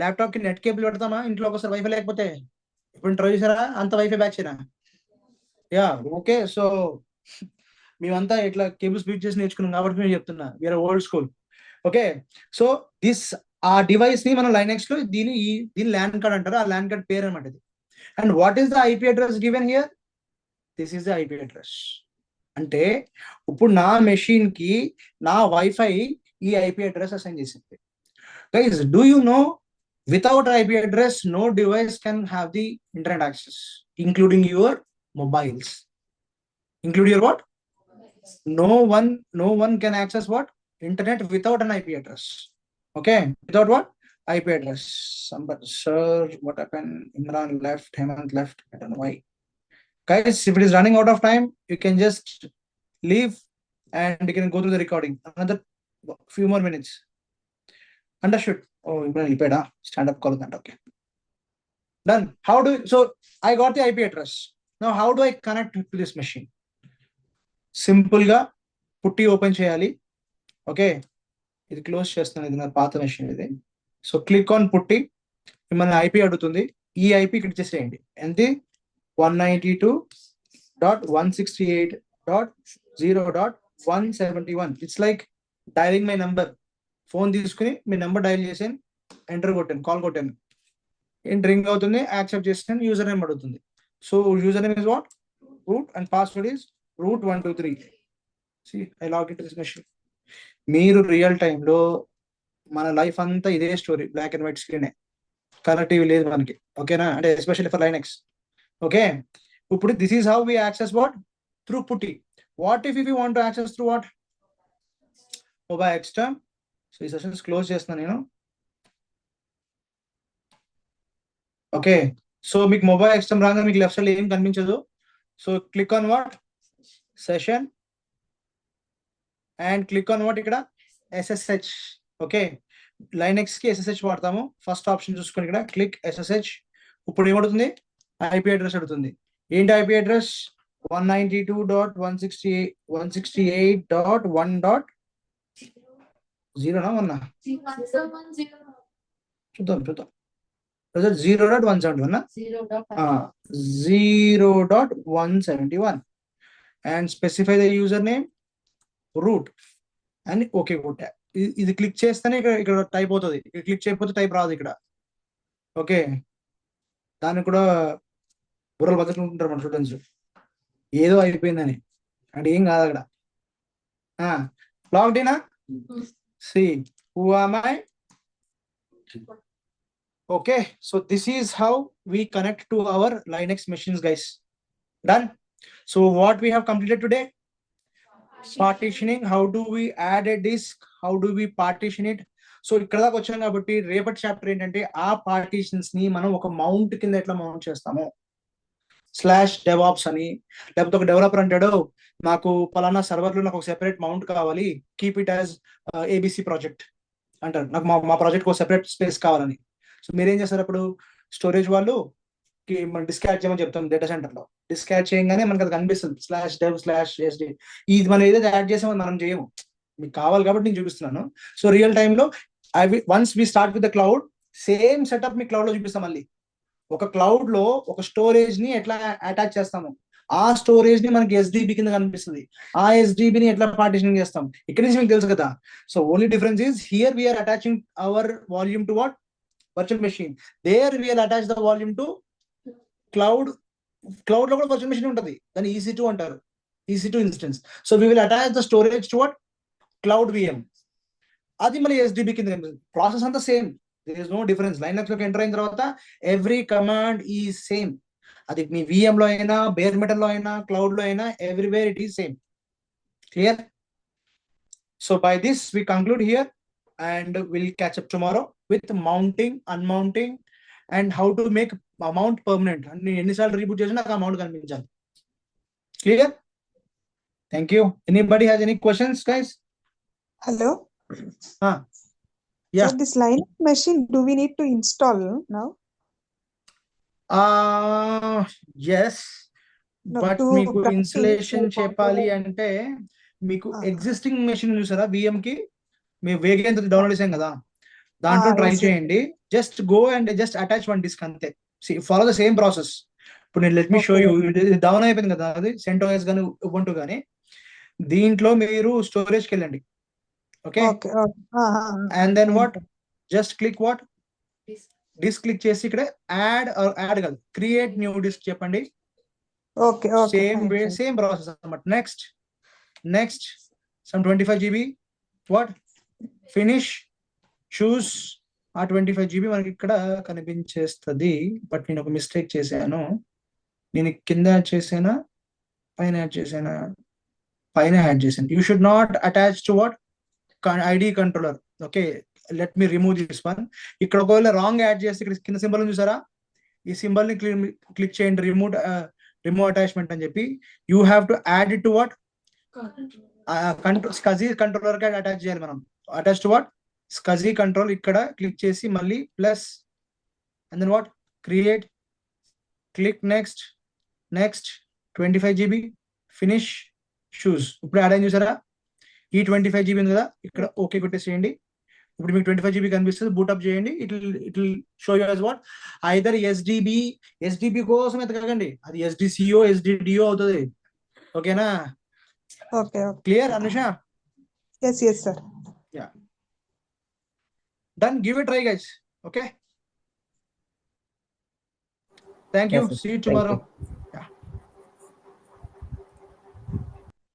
ల్యాప్టాప్ కి నెట్ కేబుల్ పెడతామా ఇంట్లో, ఒకసారి వైఫై లేకపోతే. ఇప్పుడు ట్రై చేసారా అంత వైఫై బ్యాచ్ అయినా? Yeah, okay. సో మేమంతా ఇట్లా కేబుల్ స్పీడ్ చేసి నేర్చుకున్నాం కాబట్టి నేను చెప్తున్నా, we're old school. Okay, so ఆ డివైస్ ని మనం లైనెక్స్ లో దీని ల్యాన్ కార్డ్ అంటారు. ఆ ల్యాన్ కార్డ్ పేరు అనమాట ఇది. And what is the IP address given here? This is the IP address. అంటే ఇప్పుడు నా మెషిన్ కి నా వైఫై ఈ ఐపీ అడ్రస్ అసైన్ చేసింది. Guys, do you know, without IP address, no device can have the internet access, including your mobiles. Include your what? No one can access what? Internet without an IP address. Okay, without what? IP address. Somebody, sir, what happened? Imran left, Hemant left. I don't know why. Guys, if it is running out of time, you can just leave and you can go through the recording. Another few more minutes. Understood? Oh, Imran, stand up call. Okay. Done. So I got the IP address. Now, how do I connect to this machine? Simple ga putti open cheyali. Okay. ఇది close చేస్తాను, ఇది నా పాత machine ఇది. So click on పుట్టి, మిమ్మల్ని IP అడుగుతుంది. ఈ ఐపీ ఇక్కడ చేసేయండి. ఎంత? 192.168.0.171. It's like dialing my number. Phone తీసుకుని మీ నెంబర్ డైల్ చేసాను, ఎంటర్ కొట్టాను, కాల్ కొట్టాను, ఏంటి రింగ్ అవుతుంది, యాక్సెప్ట్ చేసాను, యూజర్ నేమ్ అడుగుతుంది. So user name is what? Root, and password is root123. See, I log into this machine. మీరు రియల్ టైంలో మన లైఫ్ అంతా ఇదే స్టోరీ, బ్లాక్ అండ్ వైట్ స్క్రీనే, కలర్ టీవీ లేదు మనకి. ఓకేనా? అంటే ఎస్పెషల్లీ ఫర్ లైనెక్స్. ఓకే, ఇప్పుడు this is how we access what? Through putty. What if we want to access through what? Mobile extern. So ఈ సెషన్స్ క్లోజ్ చేస్తున్నా నేను. Okay, so మీకు మొబైల్ ఎక్స్టర్న్ రాగా మీకు లెఫ్ట్ సైడ్ ఏం కనిపించదు. So click on what? Session and click on what? ఇక్కడ SSH. Okay, Linux కి SSH వాడతాము. ఫస్ట్ ఆప్షన్ చూసుకొని ఇక్కడ క్లిక్ SSH. ఇప్పుడు ఏమవుతుంది? IP అడ్రస్ అడుగుతుంది. ఏంటి IP అడ్రస్? 192.168.1.0 1 చూద్దాం 0.171 0.171 and specify the username root and okay కొట్టా. ఇది క్లిక్ చేస్తేనే ఇక్కడ టైప్ అవుతుంది. క్లిక్ చేయకపోతే టైప్ రాదు ఇక్కడ. ఓకే, దానికి కూడా బుర్రలు బతుకుంటారు మన స్టూడెంట్స్, ఏదో అయిపోయిందని. అంటే ఏం కాదు అక్కడ. Logged in. See who am I? Okay, so this is how we connect to our Linux machines, guys. Done. So what we have completed today? Partitioning. How do we add a disk? How do we partition it? So ఇక్కడ దాకా వచ్చాం కాబట్టి రేపటి chapter ఏంటంటే ఆ partitions ని మనం ఒక మౌంట్ కింద ఎట్లా మౌంట్ చేస్తాము. /DevOps అని, లేకపోతే ఒక డెవలపర్ అంటాడు నాకు పలానా సర్వర్లో నాకు ఒక సెపరేట్ మౌంట్ కావాలి, keep it as ABC project అంటారు. నాకు మా ప్రాజెక్ట్ ఒక సెపరేట్ స్పేస్ కావాలని. సో మీరేం చేస్తారు? అప్పుడు స్టోరేజ్ వాళ్ళు మనం డిస్కాచ్ చేయమని చెప్తాం. డేటా సెంటర్లో డిస్కాచ్ చేయగానే మనకు అది కనిపిస్తుంది /dev/sd. ఇది మనం ఏదైతే యాడ్ చేసామో మనం చేయము, మీకు కావాలి కాబట్టి నేను చూపిస్తున్నాను. సో రియల్ టైంలో once we start with the cloud, same setup మీ క్లౌడ్ లో చూపిస్తాం. మళ్ళీ ఒక క్లౌడ్ లో ఒక స్టోరేజ్ ని ఎట్లా అటాచ్ చేస్తాము, ఆ స్టోరేజ్ ని మనకి SDB కింద కనిపిస్తుంది. ఆ SDB ని ఎట్లా పార్టిషనింగ్ చేస్తాం ఇక్కడ నుంచి మీకు తెలుసు కదా. So only difference is here we're attaching our volume to what? Virtual machine. There we're attach the volume to cloud. Cloud లో కూడా వర్చువల్ మెషిన్ ఉంటుంది, దాన్ని EC2 అంటారు, EC2 instance. So we will attach the storage to what? Cloud VM. అది మళ్ళీ SDB కింద కనిపిస్తుంది. Process అంతా same, there is no difference. Linux లోకి ఎంటర్ అయిన తర్వాత ఎవ్రీ కమాండ్ ఈజ్ సేమ్. అది మీ VM లో అయినా, బేర్ మెటల్ లో అయినా, క్లౌడ్ లో అయినా, everywhere it is same. Clear? So by this we conclude here and will catch up tomorrow with mounting, unmounting and how to make a mount permanent. అంటే నేను ఎన్నిసార్లు రీబూట్ చేసినా నాకు అమౌంట్ కనిపించాలి. Clear? Thank you. Anybody has any questions guys? Hello. Yeah. So this Linux machine, do we need to install now? Yes. No, but to మీకు practice installation or చెప్పాలి అంటే మీకు ఎగ్జిస్టింగ్ మెషిన్ చూసారా VM కి, మేము వేగంతో download చేసాం కదా, దాంట్లో ట్రై yes, yes. చేయండి. Just go and just attach one disk అంతే. Follow the same process. ఇప్పుడు నేను let me show you. Down అయిపోయింది కదా అది, CentOS కానీ Ubuntu కానీ. దీంట్లో మీరు స్టోరేజ్కి వెళ్ళండి. Okay, Okay. And then what? Just click what? Disk click చేసి ఇక్కడ యాడ్ కాదు, క్రియేట్ న్యూ డిస్క్ చెప్పండి. Okay. Same Fine, way, fine. Same process అన్నమాట. Next some 25 GB what? Finish చూస్. ఆ 25 GB మనకి ఇక్కడ కనిపించేస్తుంది. బట్ నేను ఒక మిస్టేక్ చేశాను. నేను కింద యాడ్ చేసానా, పైన యాడ్ చేసానా? పైన యాడ్ చేశాను. You should not attach to what? ID controller. Okay, let me remove this one. ఇక్కడ ఒకవేళ రాంగ్ యాడ్ చేస్తే ఇక్కడ కింద సింబల్ చూసారా, ఈ సింబల్ ని క్లిక్ చేయండి, రిమూవ్ అటాచ్మెంట్ అని చెప్పి. You have to add it to what? SCSI controller కి అటాచ్ చేయాలి మనం. Attach to what? SCSI control. ఇక్కడ క్లిక్ చేసి మళ్ళీ plus and then what? Create. Click next 25 GB finish చూస్. ఇప్పుడు యాడ్ అయింది చూసారా, ఈ 25 GB ఉంది కదా, ఇక్కడ ఓకే కొట్టేసేయండి. ఇప్పుడు మీకు 25 GB కనిపిస్తుంది. బూటప్ చేయండి. It will show you as what? Either SDB కోసం ఎతకండి, అది SDCO SDDO అవుతుంది. ఓకేనా? Okay. Clear Anusha? Yes, sir. Yeah, done. Give it try guys. Okay, thank you. Yes, sir. See you Thank tomorrow. you.